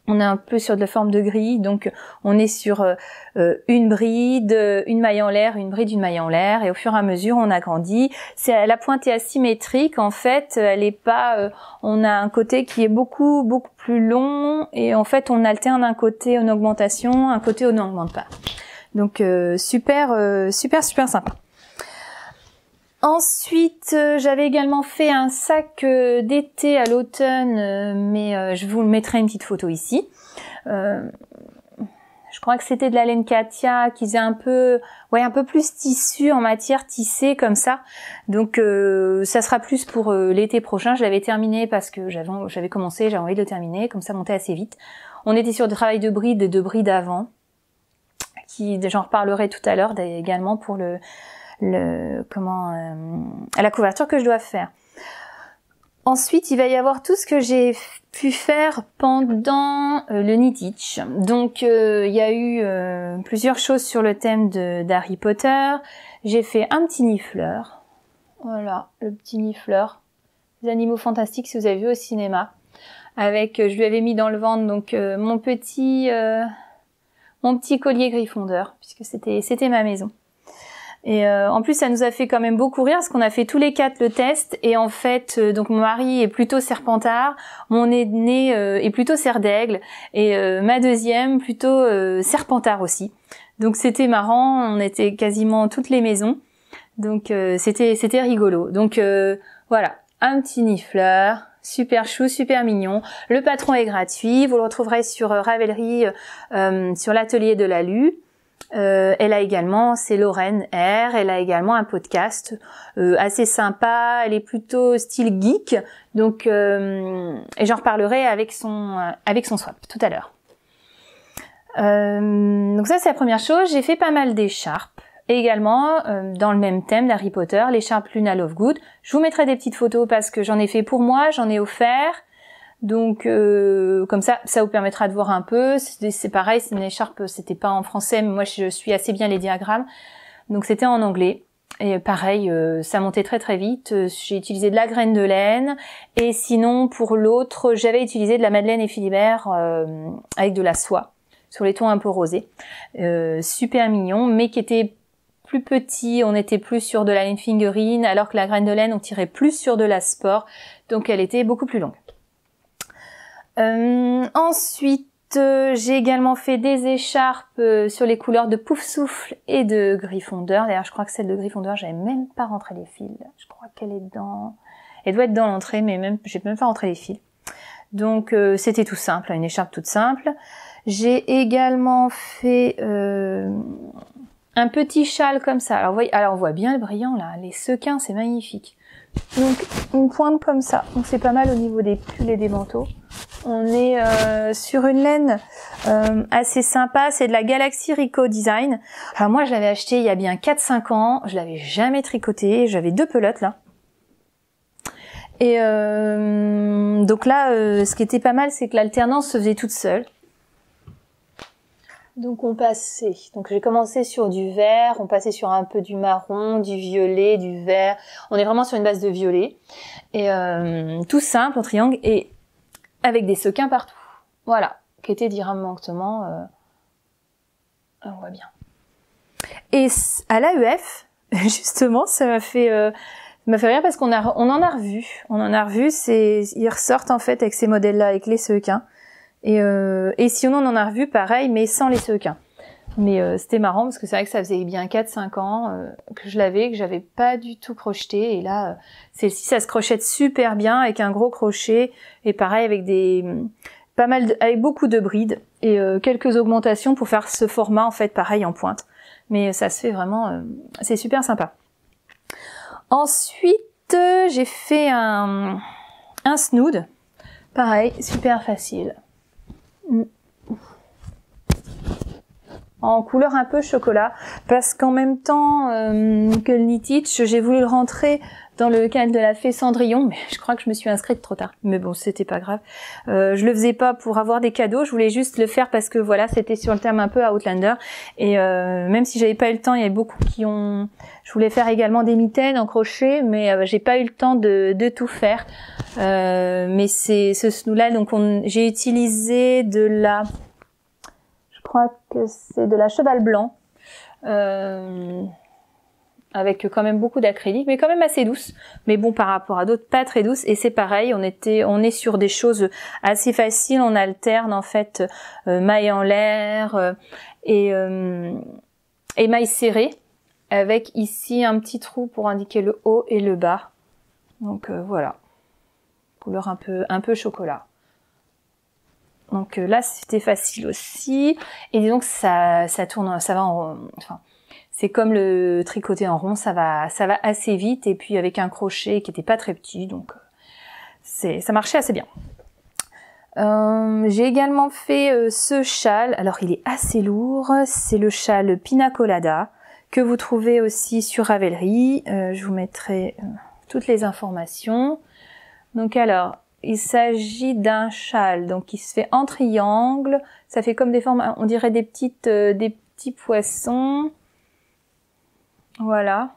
on est un peu sur de la forme de grille, donc on est sur une bride, une maille en l'air, une bride, une maille en l'air, et au fur et à mesure on agrandit. La pointe est asymétrique, en fait, elle est pas. On a un côté qui est beaucoup plus long, et en fait on alterne un côté en augmentation, un côté on n'augmente pas. Donc super sympa. Ensuite, j'avais également fait un sac d'été à l'automne, mais je vous mettrai une petite photo ici. Je crois que c'était de la laine Katia qui faisait un peu plus tissu en matière tissée comme ça. Donc ça sera plus pour l'été prochain. Je l'avais terminé parce que j'avais commencé, j'avais envie de le terminer, comme ça montait assez vite. On était sur du travail de bride avant, qui j'en reparlerai tout à l'heure également pour à la couverture que je dois faire. Ensuite, il va y avoir tout ce que j'ai pu faire pendant le Knit-Itch. Donc, il y a eu plusieurs choses sur le thème d'Harry Potter. J'ai fait un petit nifleur. Voilà, le petit nifleur. Les animaux fantastiques, si vous avez vu au cinéma. Je lui avais mis dans le ventre donc mon petit collier Gryffondor, puisque c'était ma maison. Et en plus, ça nous a fait quand même beaucoup rire parce qu'on a fait tous les 4 le test. Et en fait, donc mon mari est plutôt Serpentard, mon aîné est plutôt Cerf d'Aigle et ma deuxième plutôt Serpentard aussi. Donc c'était marrant, on était quasiment toutes les maisons. Donc c'était rigolo. Donc voilà, un petit nifleur, super chou, super mignon. Le patron est gratuit, vous le retrouverez sur Ravelry, sur l'atelier de Lalu. Elle a également, c'est Lorraine R, elle a également un podcast assez sympa, elle est plutôt style geek, donc et j'en reparlerai avec son swap tout à l'heure. Donc ça c'est la première chose. J'ai fait pas mal d'écharpes également dans le même thème d'Harry Potter, l'écharpe Luna Lovegood. Je vous mettrai des petites photos parce que j'en ai fait pour moi, j'en ai offert. Donc comme ça vous permettra de voir un peu. C'est pareil, c'est une écharpe, c'était pas en français, mais moi je suis assez bien les diagrammes. Donc c'était en anglais. Et pareil, ça montait très très vite. J'ai utilisé de la graine de laine. Et sinon pour l'autre, j'avais utilisé de la Madeleine et Philibert avec de la soie sur les tons un peu rosés. Super mignon, mais qui était plus petit, on était plus sur de la laine fingering, alors que la graine de laine, on tirait plus sur de la sport, donc elle était beaucoup plus longue. Ensuite, j'ai également fait des écharpes sur les couleurs de Pouf Souffle et de Gryffondor. D'ailleurs, je crois que celle de Gryffondor, j'avais même pas rentré les fils. Je crois qu'elle est dans... Elle doit être dans l'entrée, mais j'ai même pas rentré les fils. Donc, c'était tout simple, une écharpe toute simple. J'ai également fait un petit châle comme ça. Alors on voit bien le brillant là, les sequins, c'est magnifique. Donc une pointe comme ça, donc c'est pas mal au niveau des pulls et des manteaux. On est sur une laine assez sympa, c'est de la Galaxy Rico Design. Alors moi je l'avais acheté il y a bien 4-5 ans, je l'avais jamais tricoté, j'avais 2 pelotes là. Et donc là, ce qui était pas mal, c'est que l'alternance se faisait toute seule. Donc donc j'ai commencé sur du vert, on passait sur un peu du marron, du violet, du vert. On est vraiment sur une base de violet. Et tout simple, en triangle, et avec des sequins partout. Voilà, qui était directement, on voit bien. Et à l'AEF, justement, ça m'a fait rire parce qu'on en a revu. Ils ressortent en fait avec ces modèles-là, avec les sequins. Et sinon on en a revu pareil, mais sans les sequins. Mais c'était marrant parce que c'est vrai que ça faisait bien 4-5 ans que je l'avais, que j'avais pas du tout crocheté. Et là, celle-ci, ça se crochette super bien avec un gros crochet. Et pareil avec avec beaucoup de brides et quelques augmentations pour faire ce format en fait pareil en pointe. Mais ça se fait vraiment, c'est super sympa. Ensuite, j'ai fait un snood. Pareil, super facile. En couleur un peu chocolat, parce qu'en même temps que le Knit-Itch, j'ai voulu le rentrer dans le cadre de la fée Cendrillon, mais je crois que je me suis inscrite trop tard. Mais bon, c'était pas grave. Je le faisais pas pour avoir des cadeaux, je voulais juste le faire parce que voilà, c'était sur le thème un peu Outlander. Et même si j'avais pas eu le temps, il y avait beaucoup qui ont... Je voulais faire également des mitaines en crochet, mais j'ai pas eu le temps de tout faire. Mais c'est ce snood-là, donc j'ai utilisé de la... Je crois que c'est de la cheval blanc. Avec quand même beaucoup d'acrylique, mais quand même assez douce. Mais bon, par rapport à d'autres, pas très douce. Et c'est pareil, on est sur des choses assez faciles. On alterne en fait mailles en l'air et mailles serrées, avec ici un petit trou pour indiquer le haut et le bas. Donc voilà, couleur un peu chocolat. Donc là, c'était facile aussi. Et disons que ça tourne, ça va en... Enfin, c'est comme le tricoter en rond, ça va assez vite, et puis avec un crochet qui était pas très petit, donc ça marchait assez bien. J'ai également fait ce châle, alors il est assez lourd, c'est le châle Pina Colada, que vous trouvez aussi sur Ravelry. Je vous mettrai toutes les informations. Donc alors, il s'agit d'un châle donc qui se fait en triangle, ça fait comme des formes, on dirait des petits poissons. Voilà.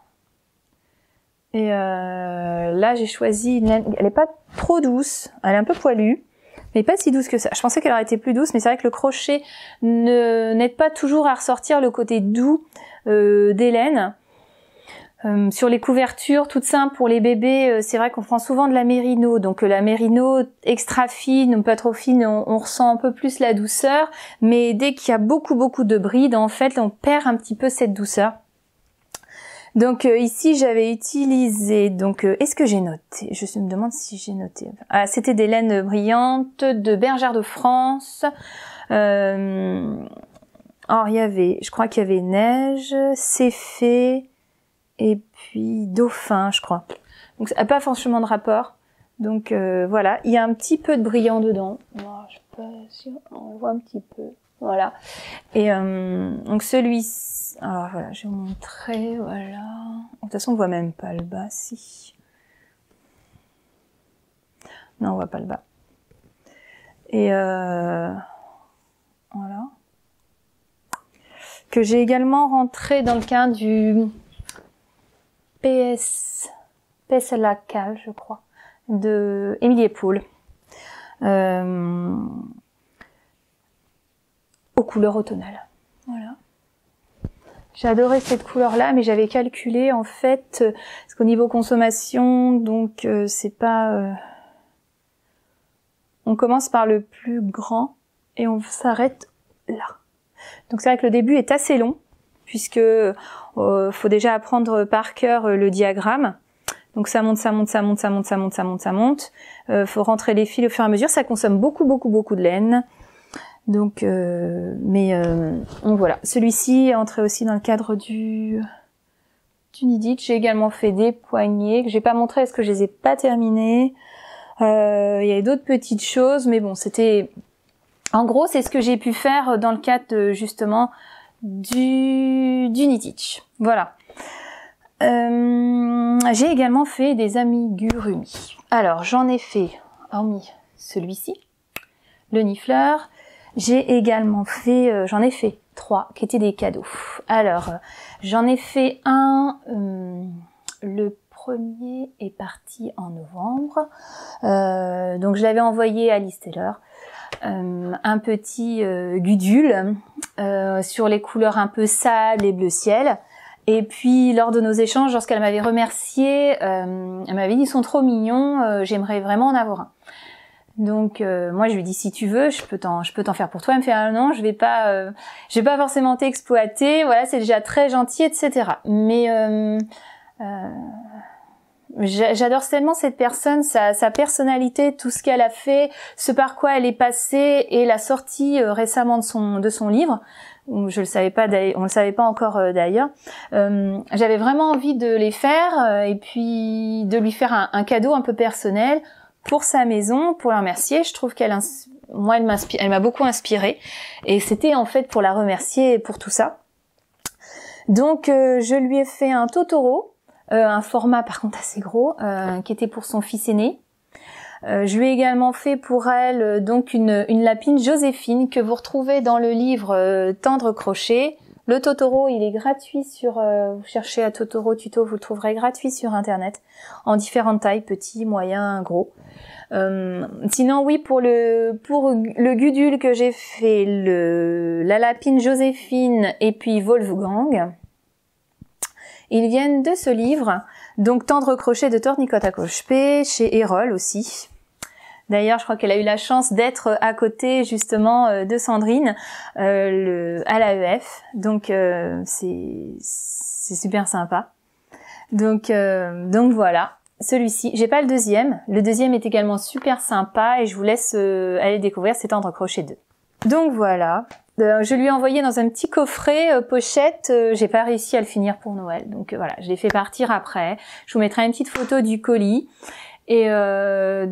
Et là, j'ai choisi une laine. Elle est pas trop douce. Elle est un peu poilue, mais pas si douce que ça. Je pensais qu'elle aurait été plus douce, mais c'est vrai que le crochet n'aide pas toujours à ressortir le côté doux des laines. Sur les couvertures toutes simples pour les bébés, c'est vrai qu'on prend souvent de la mérino. Donc la mérino extra fine ou pas trop fine, on ressent un peu plus la douceur. Mais dès qu'il y a beaucoup de brides, en fait, on perd un petit peu cette douceur. Donc ici j'avais utilisé, donc est-ce que j'ai noté? Je me demande si j'ai noté. Ah, c'était des laines brillantes de Bergère de France. Alors il y avait, je crois qu'il y avait Neige, Céphée et puis Dauphin, je crois. Donc ça n'a pas forcément de rapport. Donc voilà, il y a un petit peu de brillant dedans. Moi, je sais pas si on voit un petit peu. Voilà. Et donc celui-ci, alors voilà, je vais vous montrer, voilà. De toute façon, on voit même pas le bas, si. Non, on voit pas le bas. Et voilà. Que j'ai également rentré dans le cadre du PS la Cale, je crois, de Émilie et Paul. Aux couleurs automnales. Voilà. J'adorais cette couleur-là, mais j'avais calculé en fait, parce qu'au niveau consommation, donc c'est pas... on commence par le plus grand et on s'arrête là. Donc c'est vrai que le début est assez long, puisque faut déjà apprendre par cœur le diagramme. Donc ça monte, ça monte, ça monte, ça monte, ça monte, ça monte, ça monte. Faut rentrer les fils au fur et à mesure. Ça consomme beaucoup, beaucoup, beaucoup de laine. Donc, voilà. Celui-ci est entré aussi dans le cadre du Nidit. J'ai également fait des poignets que j'ai pas montré parce que je les ai pas terminés. Il y avait d'autres petites choses, mais bon, c'était... En gros, c'est ce que j'ai pu faire dans le cadre justement du Nidit. Voilà. J'ai également fait des amigurumi. Alors, j'en ai fait, hormis celui-ci, le nifleur. J'ai également fait, j'en ai fait 3 qui étaient des cadeaux. Alors, j'en ai fait un, le premier est parti en novembre. Donc, je l'avais envoyé à Alice Taylor. Un petit gudule sur les couleurs un peu sable et bleu ciel. Et puis, lors de nos échanges, lorsqu'elle m'avait remercié, elle m'avait dit « Ils sont trop mignons, j'aimerais vraiment en avoir un ». Donc moi je lui dis si tu veux, je peux t'en faire pour toi. Elle me fait ah non, je vais pas forcément t'exploiter. Voilà, c'est déjà très gentil, etc. Mais j'adore tellement cette personne, sa personnalité, tout ce qu'elle a fait, ce par quoi elle est passée et la sortie récemment de son livre. Je le savais pas, on le savait pas encore d'ailleurs. J'avais vraiment envie de les faire et puis de lui faire un cadeau un peu personnel pour sa maison, pour la remercier. Je trouve elle m'a beaucoup inspirée et c'était en fait pour la remercier pour tout ça. Donc je lui ai fait un Totoro, un format par contre assez gros, qui était pour son fils aîné. Je lui ai également fait pour elle donc une lapine Joséphine que vous retrouvez dans le livre Tendre crochet. Le Totoro, il est gratuit vous cherchez à Totoro tuto, vous le trouverez gratuit sur internet, en différentes tailles, petit, moyen, gros. Sinon oui, pour le gudule que j'ai fait, la lapine Joséphine et puis Wolfgang, ils viennent de ce livre, donc Tendre crochet de Tornicotte à Cochepaix, chez Erol aussi. D'ailleurs, je crois qu'elle a eu la chance d'être à côté justement de Sandrine à l'AEF, donc c'est super sympa. Donc voilà, celui-ci. J'ai pas le deuxième. Le deuxième est également super sympa et je vous laisse aller découvrir. C'est Tendre crochet 2. Donc voilà. Je lui ai envoyé dans un petit coffret pochette. J'ai pas réussi à le finir pour Noël, donc voilà, je l'ai fait partir après. Je vous mettrai une petite photo du colis. Et et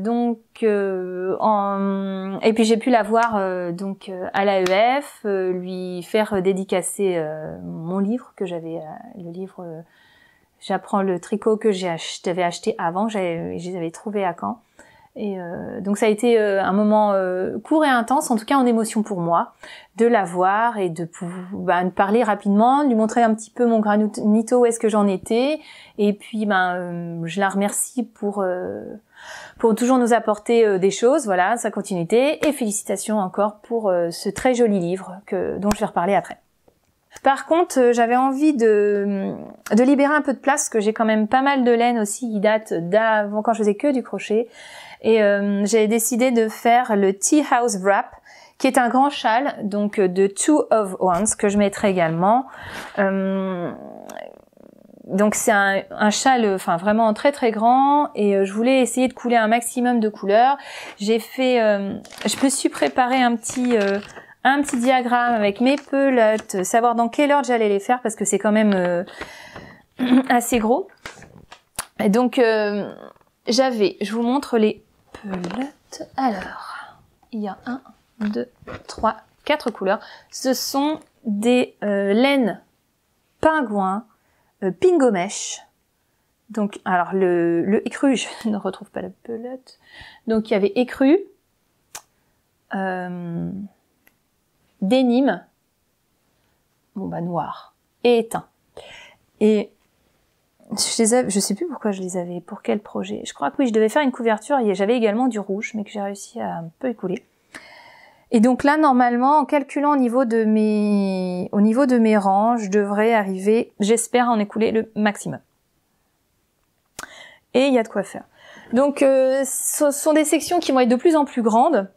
puis j'ai pu la voir donc à l'AEF, lui faire dédicacer mon livre que j'avais, le livre J'apprends le tricot que j'avais acheté avant, je les avais trouvés à Caen. Et donc ça a été un moment court et intense, en tout cas en émotion pour moi, de la voir et de parler rapidement, de lui montrer un petit peu mon granito, où est-ce que j'en étais, et puis je la remercie pour toujours nous apporter des choses, voilà, sa continuité, et félicitations encore pour ce très joli livre dont je vais reparler après. Par contre, j'avais envie de libérer un peu de place, parce que j'ai quand même pas mal de laine aussi, qui date d'avant quand je faisais que du crochet. Et j'ai décidé de faire le Tea House Wrap, qui est un grand châle, donc de 2 of Wands, que je mettrai également. donc c'est un châle, enfin vraiment très très grand, et je voulais essayer de couler un maximum de couleurs. J'ai fait, je me suis préparé un petit diagramme avec mes pelotes, savoir dans quelle ordre j'allais les faire parce que c'est quand même assez gros. Et donc je vous montre les pelotes. Alors, il y a 1, 2, 3, 4 couleurs. Ce sont des laines pingouin, pingomèche. Donc, alors le écru, je ne retrouve pas la pelote. Donc il y avait écru, dénime, bon bah noir et éteint. Et je sais plus pourquoi je les avais, pour quel projet. Je crois que oui, je devais faire une couverture et j'avais également du rouge, mais que j'ai réussi à un peu écouler. Et donc là, normalement, en calculant au niveau de mes rangs, je devrais arriver, j'espère, à en écouler le maximum. Et il y a de quoi faire. Donc, ce sont des sections qui vont être de plus en plus grandes.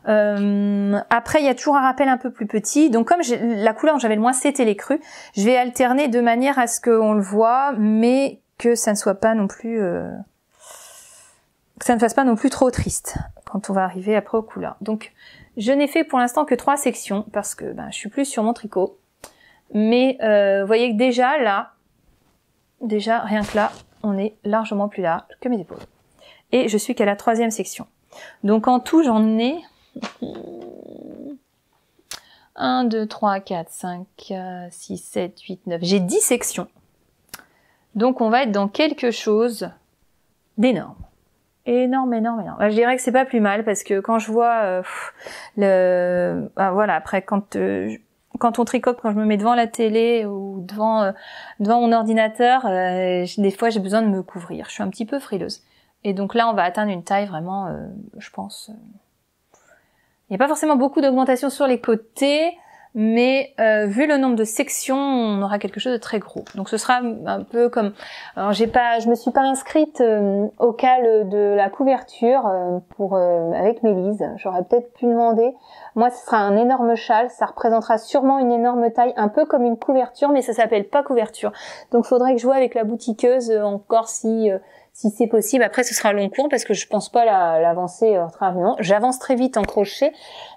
Après, il y a toujours un rappel un peu plus petit. Donc, comme la couleur dont j'avais le moins, c'était l'écru, je vais alterner de manière à ce qu'on le voit, mais que ça ne soit pas non plus... que ça ne fasse pas non plus trop triste quand on va arriver après aux couleurs. Donc, je n'ai fait pour l'instant que 3 sections parce que je suis plus sur mon tricot. Mais vous voyez que déjà rien que là, on est largement plus large que mes épaules. Et je suis qu'à la 3e section. Donc en tout, j'en ai 1, 2, 3, 4, 5, 6, 7, 8, 9. J'ai 10 sections. Donc on va être dans quelque chose d'énorme. Énorme. Je dirais que c'est pas plus mal parce que quand je vois voilà, après quand on tricote, quand je me mets devant la télé ou devant mon ordinateur, des fois j'ai besoin de me couvrir. Je suis un petit peu frileuse. Et donc là, on va atteindre une taille vraiment, je pense. Il n'y a pas forcément beaucoup d'augmentation sur les côtés, mais vu le nombre de sections, on aura quelque chose de très gros. Donc ce sera un peu comme, alors je me suis pas inscrite au cal de la couverture avec Mélise. J'aurais peut-être pu demander. Moi, ce sera un énorme châle. Ça représentera sûrement une énorme taille, un peu comme une couverture, mais ça s'appelle pas couverture. Donc faudrait que je vois avec la boutiqueuse encore si c'est possible. Après, ce sera long cours parce que je pense pas l'avancer très rapidement. J'avance très vite en crochet,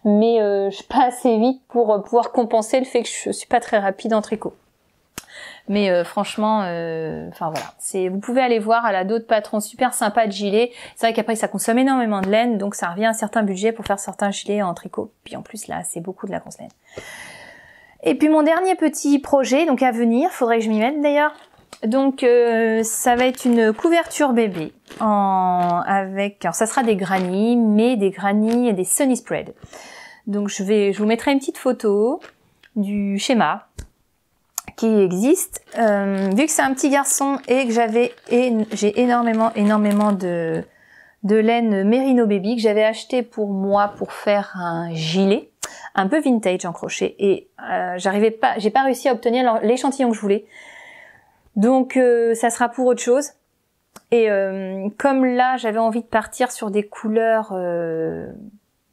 mais je pas assez vite pour pouvoir compenser le fait que je suis pas très rapide en tricot. Mais franchement, enfin voilà, vous pouvez aller voir, elle a d'autres patrons super sympas de gilets. C'est vrai qu'après ça consomme énormément de laine, donc ça revient à un certain budget pour faire certains gilets en tricot. Puis en plus là, c'est beaucoup de la grosse laine. Et puis mon dernier petit projet, donc à venir, faudrait que je m'y mette d'ailleurs. Donc ça va être une couverture bébé alors ça sera des granny, mais des granny et des sunny spread. Donc je vous mettrai une petite photo du schéma qui existe. Vu que c'est un petit garçon et que j'ai énormément de laine Merino Baby que j'avais acheté pour moi pour faire un gilet un peu vintage en crochet et j'ai pas réussi à obtenir l'échantillon que je voulais. Donc ça sera pour autre chose. Et comme là j'avais envie de partir sur des couleurs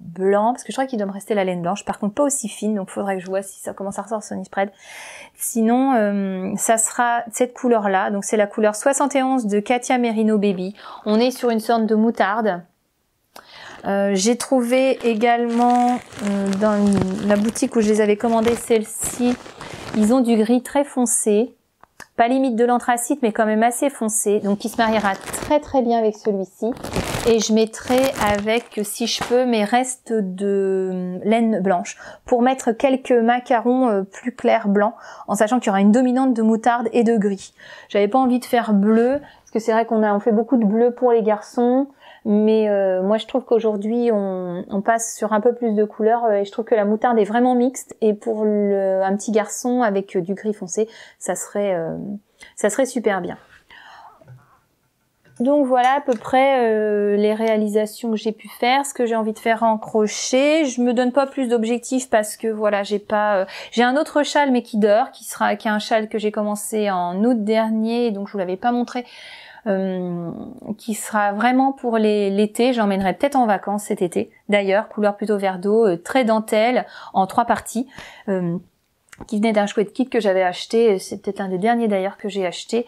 blancs, parce que je crois qu'il doit me rester la laine blanche, par contre pas aussi fine, donc faudrait que je vois si ça commence à ressortir Sunny Spread. Sinon ça sera cette couleur là, donc c'est la couleur 71 de Katia Merino Baby. On est sur une sorte de moutarde. J'ai trouvé également dans la boutique où je les avais commandées, celle-ci, ils ont du gris très foncé. Pas limite de l'anthracite, mais quand même assez foncé, donc qui se mariera très très bien avec celui-ci. Et je mettrai avec, si je peux, mes restes de laine blanche pour mettre quelques macarons plus clairs blancs, en sachant qu'il y aura une dominante de moutarde et de gris. J'avais pas envie de faire bleu, parce que c'est vrai qu'on fait beaucoup de bleu pour les garçons, mais moi je trouve qu'aujourd'hui on passe sur un peu plus de couleurs et je trouve que la moutarde est vraiment mixte, et pour un petit garçon avec du gris foncé, ça serait super bien. Donc voilà à peu près les réalisations que j'ai pu faire, ce que j'ai envie de faire en crochet. Je me donne pas plus d'objectifs parce que voilà, j'ai un autre châle mais qui dort, qui est un châle que j'ai commencé en août dernier, donc je vous l'avais pas montré. Qui sera vraiment pour l'été. J'emmènerai peut-être en vacances cet été. D'ailleurs, couleur plutôt vert d'eau, très dentelle, en 3 parties. qui venait d'un chouette kit que j'avais acheté. C'est peut-être un des derniers d'ailleurs que j'ai acheté.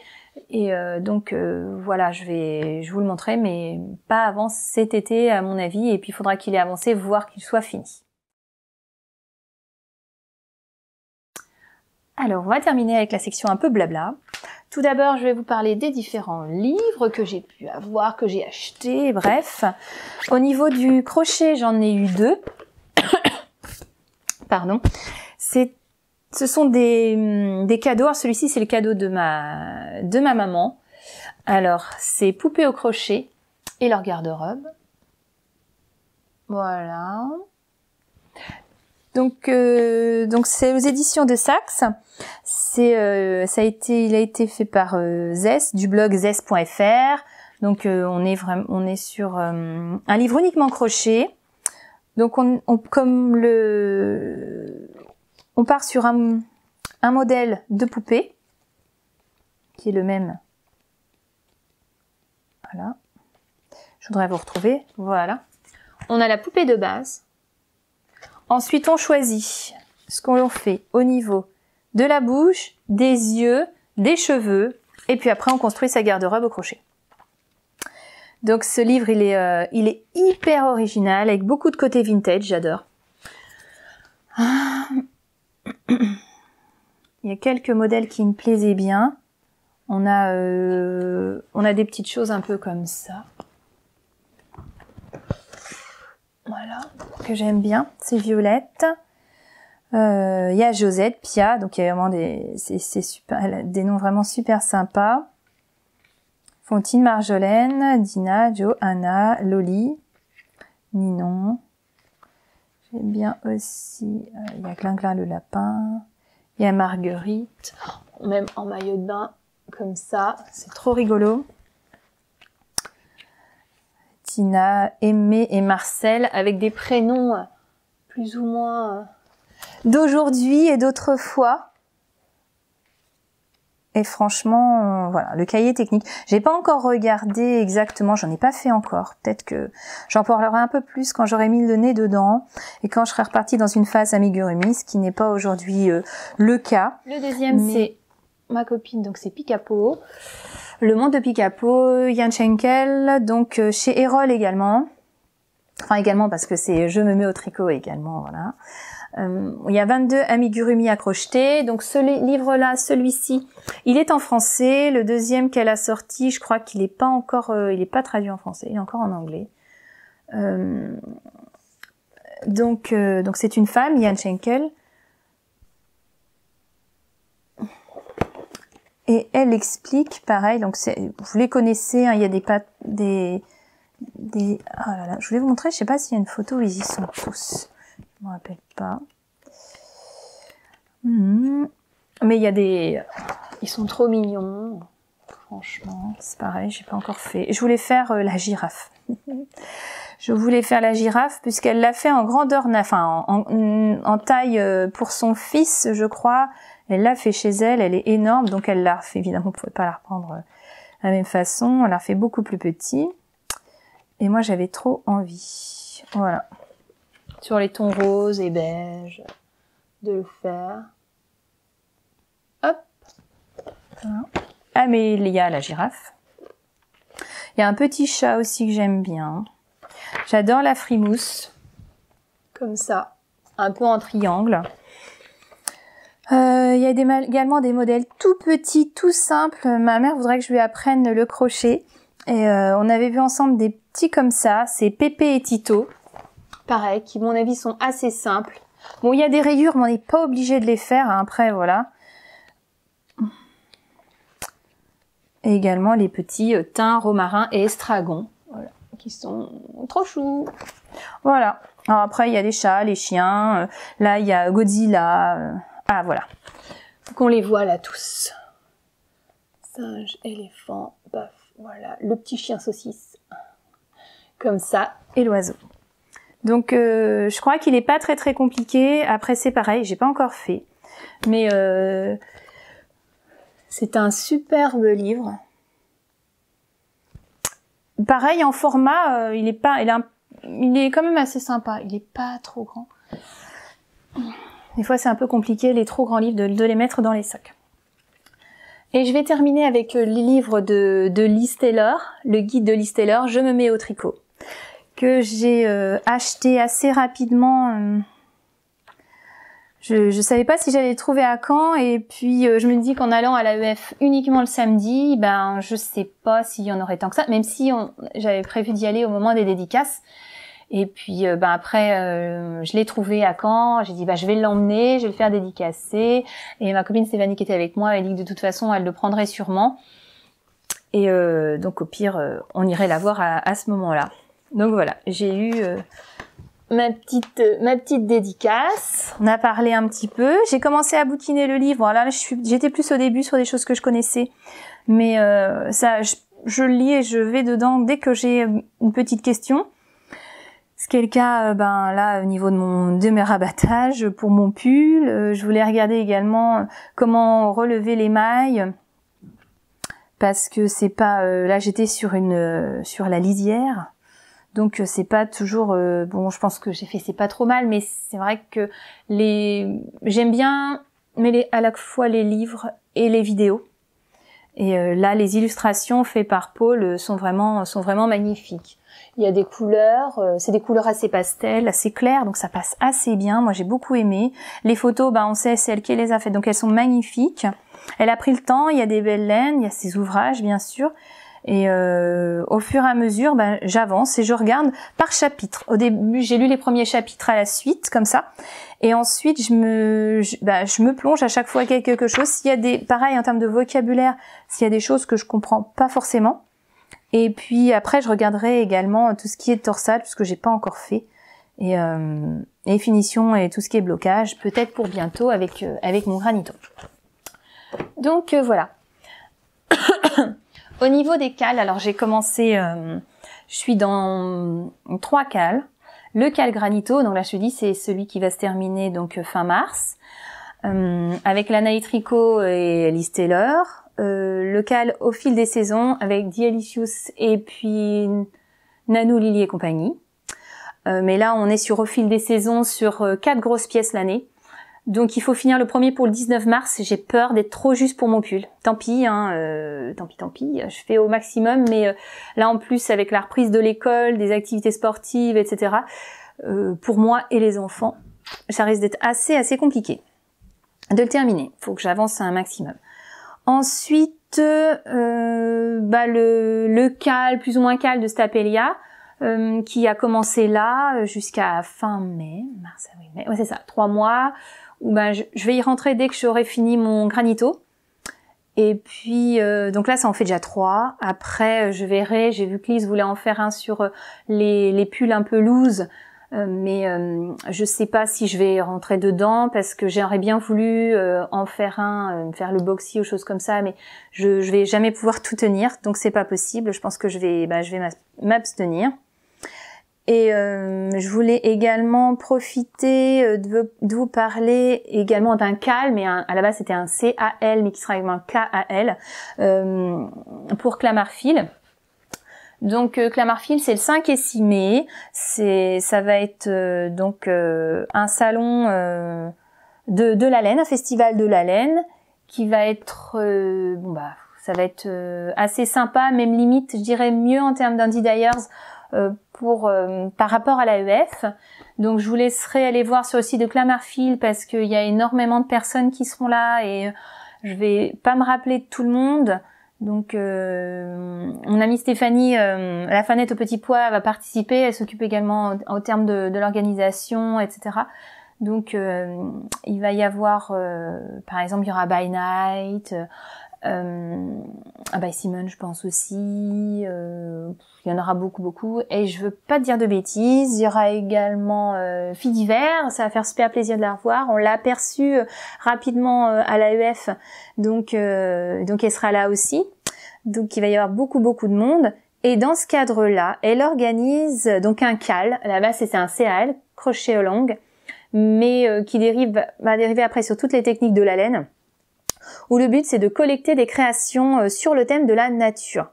Et donc voilà, je vous le montrer, mais pas avant cet été à mon avis. Et puis il faudra qu'il ait avancé, voire qu'il soit fini. Alors on va terminer avec la section un peu blabla. Tout d'abord, je vais vous parler des différents livres que j'ai pu avoir, que j'ai achetés, bref. Au niveau du crochet, j'en ai eu 2. Pardon. Ce sont des cadeaux. Alors, celui-ci, c'est le cadeau de ma maman. Alors, c'est Poupées au crochet et leur garde-robe. Voilà. Donc c'est aux éditions de Saxe. Il a été fait par Zes, du blog zes.fr. Donc on est sur un livre uniquement crochet. Donc on part sur un modèle de poupée qui est le même. Voilà. Je voudrais vous retrouver. Voilà. On a la poupée de base. Ensuite, on choisit ce qu'on fait au niveau de la bouche, des yeux, des cheveux, et puis après, on construit sa garde-robe au crochet. Donc, ce livre, il est hyper original, avec beaucoup de côté vintage, j'adore. Il y a quelques modèles qui me plaisaient bien. On a des petites choses un peu comme ça. Voilà, que j'aime bien, c'est violette. Il y a Josette, Pia, donc il y a vraiment c'est super, elle a des noms vraiment super sympas. Fontine, Marjolaine, Dina, Jo, Anna, Loli, Ninon. J'aime bien aussi, il y a Glinglin le lapin. Il y a Marguerite, même en maillot de bain, comme ça, c'est trop rigolo. Tina, Aimé et Marcel, avec des prénoms plus ou moins d'aujourd'hui et d'autrefois. Et franchement, voilà, le cahier technique. J'ai pas encore regardé exactement, j'en ai pas fait encore. Peut-être que j'en parlerai un peu plus quand j'aurai mis le nez dedans et quand je serai repartie dans une phase amigurumi, ce qui n'est pas aujourd'hui le cas. Le deuxième, c'est ma copine, donc c'est Picapo. Le monde de Picapo, Yann Schenkel, donc chez Erol également. Enfin également parce que c'est Je me mets au tricot également, voilà. Il y a 22 amigurumi à crocheter. Donc ce livre-là, celui-ci, il est en français. Le deuxième qu'elle a sorti, je crois qu'il est pas encore, il est pas traduit en français, il est encore en anglais. Donc c'est une femme, Yann Schenkel. Et elle explique, pareil, donc vous les connaissez, hein, il y a oh là là, je voulais vous montrer, je sais pas s'il y a une photo où ils y sont tous. Je me rappelle pas. Mais il y a ils sont trop mignons. Franchement, c'est pareil, j'ai pas encore fait. Je voulais faire la girafe. Je voulais faire la girafe puisqu'elle l'a fait en grandeur, enfin en taille pour son fils, je crois. Elle l'a fait chez elle, elle est énorme, donc elle l'a refait. Évidemment, on pouvait pas la reprendre de la même façon. Elle l'a fait beaucoup plus petit. Et moi, j'avais trop envie. Voilà. Sur les tons roses et beige, de le faire. Hop. Voilà. Amélia, la girafe. Il y a un petit chat aussi que j'aime bien. J'adore la frimousse. Comme ça. Un peu en triangle. Il y a également des modèles tout petits, tout simples. Ma mère voudrait que je lui apprenne le crochet. Et on avait vu ensemble des petits comme ça. C'est Pépé et Tito. Pareil, qui, à mon avis, sont assez simples. Bon, il y a des rayures, mais on n'est pas obligé de les faire. Hein. Après, voilà. Et également les petits thym, romarin et estragon. Voilà, qui sont trop choux. Voilà. Alors après, il y a les chats, les chiens. Là, il y a Godzilla. Ah, voilà. Faut qu'on les voit là tous. Singe, éléphant, baf. Voilà, le petit chien saucisse. Comme ça. Et l'oiseau. Donc, je crois qu'il est pas très très compliqué. Après, c'est pareil, j'ai pas encore fait. Mais c'est un superbe livre. Pareil, en format, il est quand même assez sympa. Il est pas trop grand. des fois c'est un peu compliqué les trop grands livres de les mettre dans les sacs. Et je vais terminer avec les livres de Liz Taylor, le guide de Liz Taylor, Je me mets au tricot, que j'ai acheté assez rapidement. Je savais pas si j'allais le trouver à Caen, et puis je me dis qu'en allant à l'AEF uniquement le samedi, ben je sais pas s'il y en aurait tant que ça, même si j'avais prévu d'y aller au moment des dédicaces. Et puis après je l'ai trouvé à Caen, j'ai dit je vais l'emmener, je vais le faire dédicacer, et ma copine Stéphanie qui était avec moi, elle dit que de toute façon elle le prendrait sûrement, et donc au pire on irait la voir à ce moment-là. Donc voilà, j'ai eu ma petite dédicace, on a parlé un petit peu, j'ai commencé à bouquiner le livre. Voilà, j'étais plus au début sur des choses que je connaissais, mais ça je lis et je vais dedans dès que j'ai une petite question. Ce qui est le cas, là, au niveau de mes rabattages pour mon pull. Je voulais regarder également comment relever les mailles, parce que c'est pas, là j'étais sur la lisière, donc c'est pas toujours, je pense que j'ai fait, c'est pas trop mal, mais c'est vrai que j'aime bien mêler à la fois les livres et les vidéos. Et là, les illustrations faites par Paul sont vraiment magnifiques. Il y a des couleurs, c'est des couleurs assez pastel, assez claires, donc ça passe assez bien. Moi, j'ai beaucoup aimé. Les photos, on sait, c'est elle qui les a faites, donc elles sont magnifiques. Elle a pris le temps, il y a des belles laines, il y a ses ouvrages, bien sûr. Et au fur et à mesure, j'avance et je regarde par chapitre. Au début, j'ai lu les premiers chapitres à la suite, comme ça. Et ensuite, je me plonge à chaque fois quelque chose. S'il y a pareil en termes de vocabulaire, s'il y a des choses que je comprends pas forcément. Et puis après, je regarderai également tout ce qui est torsade, puisque j'ai pas encore fait. Et finition et tout ce qui est blocage, peut-être pour bientôt avec mon granito. Donc voilà. Au niveau des cales, alors j'ai commencé, je suis dans 3 cales. Le cal granito, donc là je te dis c'est celui qui va se terminer donc fin mars, avec l'Anaï Tricot et Liz Taylor. Le cal au fil des saisons avec The Alicious et puis Nanou, Lily et compagnie. Mais là on est sur au fil des saisons sur 4 grosses pièces l'année. Donc il faut finir le premier pour le 19 mars et j'ai peur d'être trop juste pour mon pull. Tant pis, tant pis, je fais au maximum, mais là en plus avec la reprise de l'école, des activités sportives, etc., pour moi et les enfants, ça risque d'être assez compliqué de le terminer. Faut que j'avance un maximum. Ensuite, le cal, plus ou moins cal de Stapelia, qui a commencé là jusqu'à fin mai, mars, avril, mai, ouais c'est ça, 3 mois, où je vais y rentrer dès que j'aurai fini mon granito. Et puis donc là ça en fait déjà 3. Après je verrai, j'ai vu que Lise voulait en faire un sur les pulls un peu loose, mais je sais pas si je vais rentrer dedans parce que j'aurais bien voulu en faire faire le boxy ou choses comme ça, mais je vais jamais pouvoir tout tenir, donc c'est pas possible. Je pense que je vais m'abstenir. Et je voulais également profiter de vous parler également d'un cal, mais à la base c'était un CAL, mais qui sera également un KAL, pour Clamarfil. Donc Clamarfil, c'est le 5 et 6 mai. Ça va être un salon de la laine, un festival de la laine, qui va être ça va être assez sympa, même limite, je dirais mieux en termes d'Indie Dyers par rapport à l'AEF. Donc je vous laisserai aller voir sur le site de Clamarfil parce qu'il y a énormément de personnes qui seront là et je vais pas me rappeler de tout le monde. Donc mon amie Stéphanie, la fanette au petit pois, va participer. Elle s'occupe également au terme de l'organisation, etc. Donc il va y avoir, par exemple, il y aura By Night, By Simone, je pense aussi. Il y en aura beaucoup. Et je veux pas dire de bêtises. Il y aura également Filles d'hiver. Ça va faire super plaisir de la revoir. On l'a aperçue rapidement à l'AEF, donc elle sera là aussi. Donc il va y avoir beaucoup de monde. Et dans ce cadre-là, elle organise donc un CAL. Là-bas, c'est un CAL, crochet aux longues, mais qui va dériver après sur toutes les techniques de la laine, où le but c'est de collecter des créations sur le thème de la nature.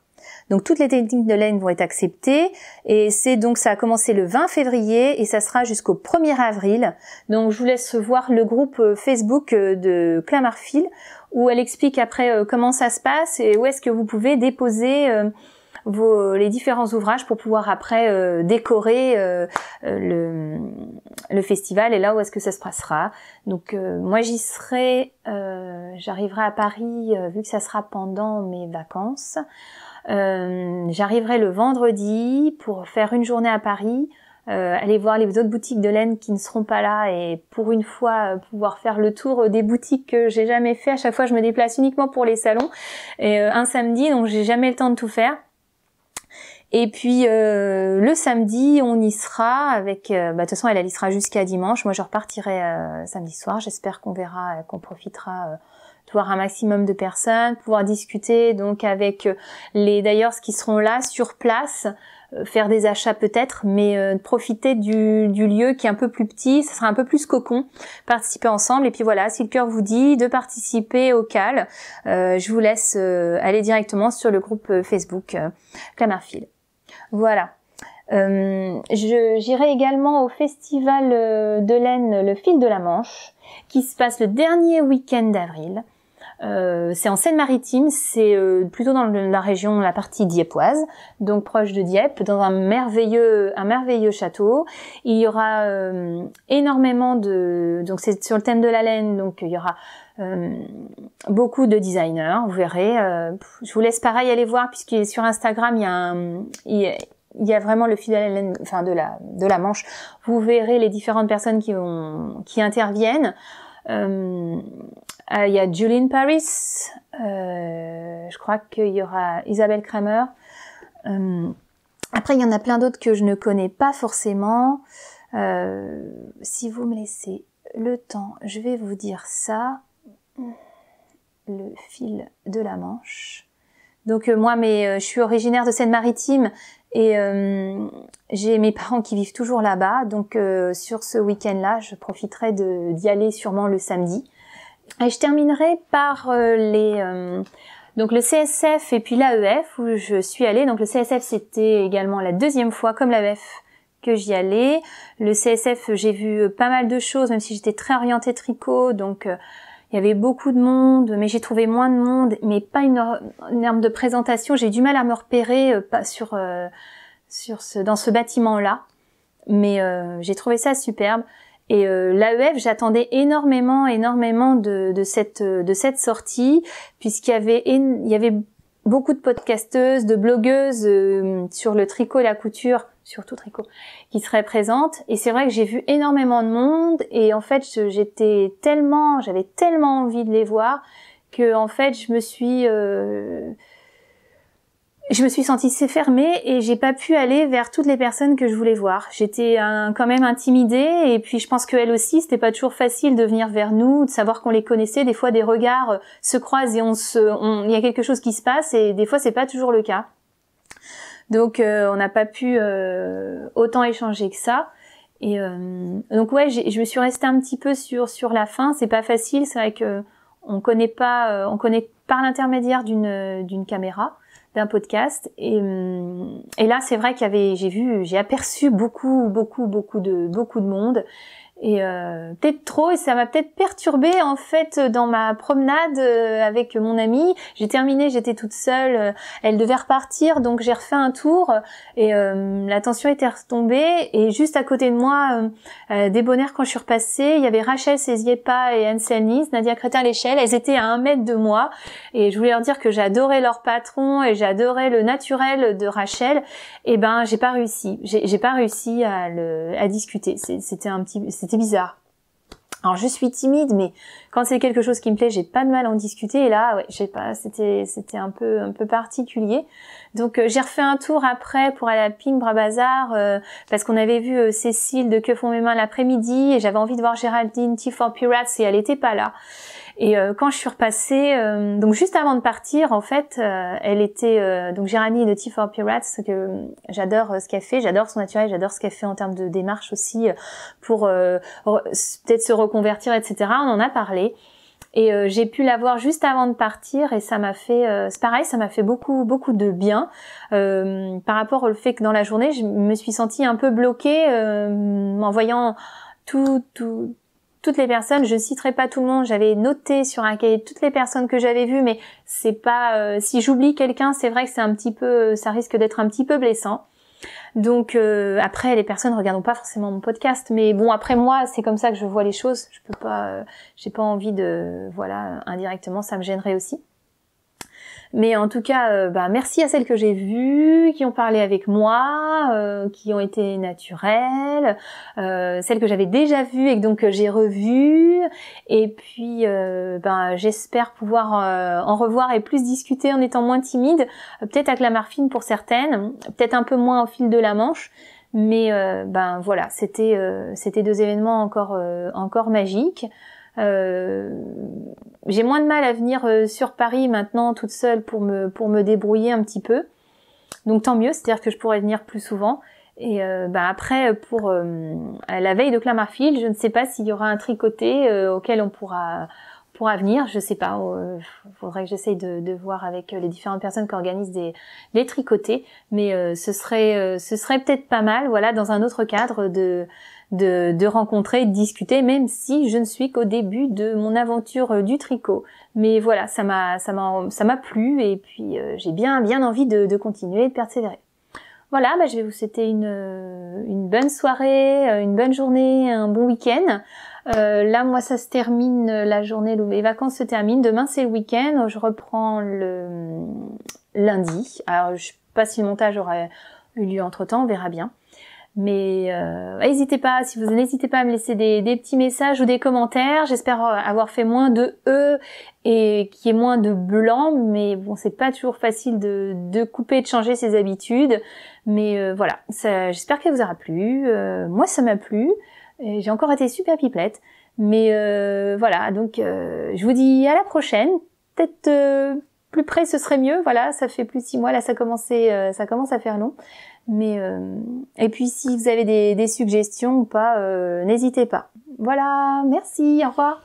Donc toutes les techniques de laine vont être acceptées et ça a commencé le 20 février et ça sera jusqu'au 1er avril. Donc je vous laisse voir le groupe Facebook de Clamart-Fil où elle explique après comment ça se passe et où est-ce que vous pouvez déposer les différents ouvrages pour pouvoir après décorer le festival et là où est-ce que ça se passera. Donc moi j'y serai, j'arriverai à Paris vu que ça sera pendant mes vacances. J'arriverai le vendredi pour faire une journée à Paris, aller voir les autres boutiques de laine qui ne seront pas là et pour une fois pouvoir faire le tour des boutiques que j'ai jamais fait. À chaque fois je me déplace uniquement pour les salons et un samedi, donc j'ai jamais le temps de tout faire. Et puis le samedi, on y sera avec. De toute façon, elle y sera jusqu'à dimanche. Moi, je repartirai samedi soir. J'espère qu'on verra, qu'on profitera de voir un maximum de personnes, pouvoir discuter donc avec d'ailleurs ce qui seront là sur place, faire des achats peut-être, mais profiter du lieu qui est un peu plus petit. Ça sera un peu plus cocon. Participer ensemble. Et puis voilà, si le cœur vous dit de participer au CAL, je vous laisse aller directement sur le groupe Facebook Clamart-Fil. Voilà. J'irai également au festival de laine Le Fil de la Manche qui se passe le dernier week-end d'avril. C'est en Seine-Maritime, c'est plutôt dans la région, la partie diepoise, donc proche de Dieppe, dans un merveilleux château. Il y aura énormément donc c'est sur le thème de la laine, donc il y aura beaucoup de designers, vous verrez. Je vous laisse pareil aller voir puisqu'il est sur Instagram, il y a vraiment le fil de la laine, enfin de la Manche. Vous verrez les différentes personnes qui interviennent. Il y a Julian Paris, je crois qu'il y aura Isabelle Kramer. Après, il y en a plein d'autres que je ne connais pas forcément. Si vous me laissez le temps, je vais vous dire ça. Le fil de la Manche. Donc moi, je suis originaire de Seine-Maritime et j'ai mes parents qui vivent toujours là-bas. Donc sur ce week-end-là, je profiterai d'y aller sûrement le samedi. Et je terminerai par donc le CSF et puis l'AEF où je suis allée. Donc le CSF, c'était également la deuxième fois comme l'AEF que j'y allais. Le CSF, j'ai vu pas mal de choses, même si j'étais très orientée tricot. Donc il y avait beaucoup de monde, mais j'ai trouvé moins de monde, mais pas une norme de présentation. J'ai du mal à me repérer pas dans ce bâtiment-là, mais j'ai trouvé ça superbe. Et l'AEF, j'attendais énormément de cette sortie, puisqu'il y avait beaucoup de podcasteuses, de blogueuses sur le tricot et la couture, surtout tricot, qui seraient présentes. Et c'est vrai que j'ai vu énormément de monde et en fait j'avais tellement envie de les voir que en fait je me suis sentie fermée et j'ai pas pu aller vers toutes les personnes que je voulais voir. J'étais quand même intimidée et puis je pense qu'elles aussi, c'était pas toujours facile de venir vers nous, de savoir qu'on les connaissait. Des fois, des regards se croisent et il y a quelque chose qui se passe et des fois, c'est pas toujours le cas. Donc, on n'a pas pu autant échanger que ça. Et donc ouais, je me suis restée un petit peu sur la fin. C'est pas facile. C'est vrai que on connaît par l'intermédiaire d'une caméra, d'un podcast et là c'est vrai j'ai aperçu beaucoup de monde et peut-être trop et ça m'a peut-être perturbée en fait dans ma promenade avec mon amie. J'étais toute seule, elle devait repartir donc j'ai refait un tour et la tension était retombée et juste à côté de moi débonnaire quand je suis repassée, il y avait Rachel Seziepa et Anne Nice, Nadia Crétin-Léchelle, elles étaient à 1 mètre de moi et je voulais leur dire que j'adorais leur patron et j'adorais le naturel de Rachel et j'ai pas réussi à discuter. C'était bizarre. Alors je suis timide, mais quand c'est quelque chose qui me plaît, j'ai pas de mal à en discuter. Et là, ouais, je sais pas, c'était un peu particulier. Donc j'ai refait un tour après pour aller à Pink Bras Bazar parce qu'on avait vu Cécile de Que font mes mains l'après-midi et j'avais envie de voir Géraldine Tea for Pirates et elle était pas là. Et quand je suis repassée, donc juste avant de partir, en fait, elle était donc Géraldine de Tea for Pirates, que j'adore ce qu'elle fait, j'adore son naturel, j'adore ce qu'elle fait en termes de démarche aussi pour peut-être se reconvertir, etc. On en a parlé. Et j'ai pu la voir juste avant de partir et ça m'a fait, c'est pareil, ça m'a fait beaucoup de bien par rapport au fait que dans la journée, je me suis sentie un peu bloquée en voyant toutes les personnes. Je citerai pas tout le monde, j'avais noté sur un cahier toutes les personnes que j'avais vues, mais c'est pas, si j'oublie quelqu'un, c'est vrai que c'est un petit peu, ça risque d'être un petit peu blessant. Donc après les personnes regardent pas forcément mon podcast, mais bon après moi c'est comme ça que je vois les choses. Je peux pas, j'ai pas envie de, voilà, indirectement ça me gênerait aussi. Mais en tout cas, merci à celles que j'ai vues, qui ont parlé avec moi, qui ont été naturelles, celles que j'avais déjà vues et que donc j'ai revues. Et puis, j'espère pouvoir en revoir et plus discuter en étant moins timide. Peut-être à Clamart-Fine pour certaines, peut-être un peu moins au fil de la Manche. Mais voilà, c'était 2 événements encore magiques. J'ai moins de mal à venir sur Paris maintenant toute seule pour me débrouiller un petit peu. Donc tant mieux, c'est-à-dire que je pourrais venir plus souvent. Et après pour à la veille de Clamart-Fine, je ne sais pas s'il y aura un tricoté auquel on pourra venir, je sais pas, faudrait que j'essaye de voir avec les différentes personnes qui organisent des tricotés, mais ce serait peut-être pas mal, voilà, dans un autre cadre de rencontrer, de discuter, même si je ne suis qu'au début de mon aventure du tricot. Mais voilà, ça m'a plu et puis j'ai bien envie de continuer, de persévérer. Voilà, je vais vous souhaiter une bonne soirée, une bonne journée, un bon week-end. Là, moi, ça se termine, la journée, les vacances se terminent. Demain, c'est le week-end. Je reprends le lundi. Alors, je sais pas si le montage aura eu lieu entre-temps, on verra bien. Mais n'hésitez pas à me laisser des petits messages ou des commentaires. J'espère avoir fait moins de E et qu'il y ait moins de blanc, mais bon, c'est pas toujours facile de couper, de changer ses habitudes. Mais voilà, j'espère qu'elle vous aura plu. Moi, ça m'a plu. Et j'ai encore été super pipelette. Mais voilà, donc je vous dis à la prochaine. Peut-être plus près, ce serait mieux. Voilà, ça fait plus de 6 mois. Là, ça commence à faire long. Mais et puis si vous avez des suggestions ou pas, n'hésitez pas. Voilà, merci, au revoir.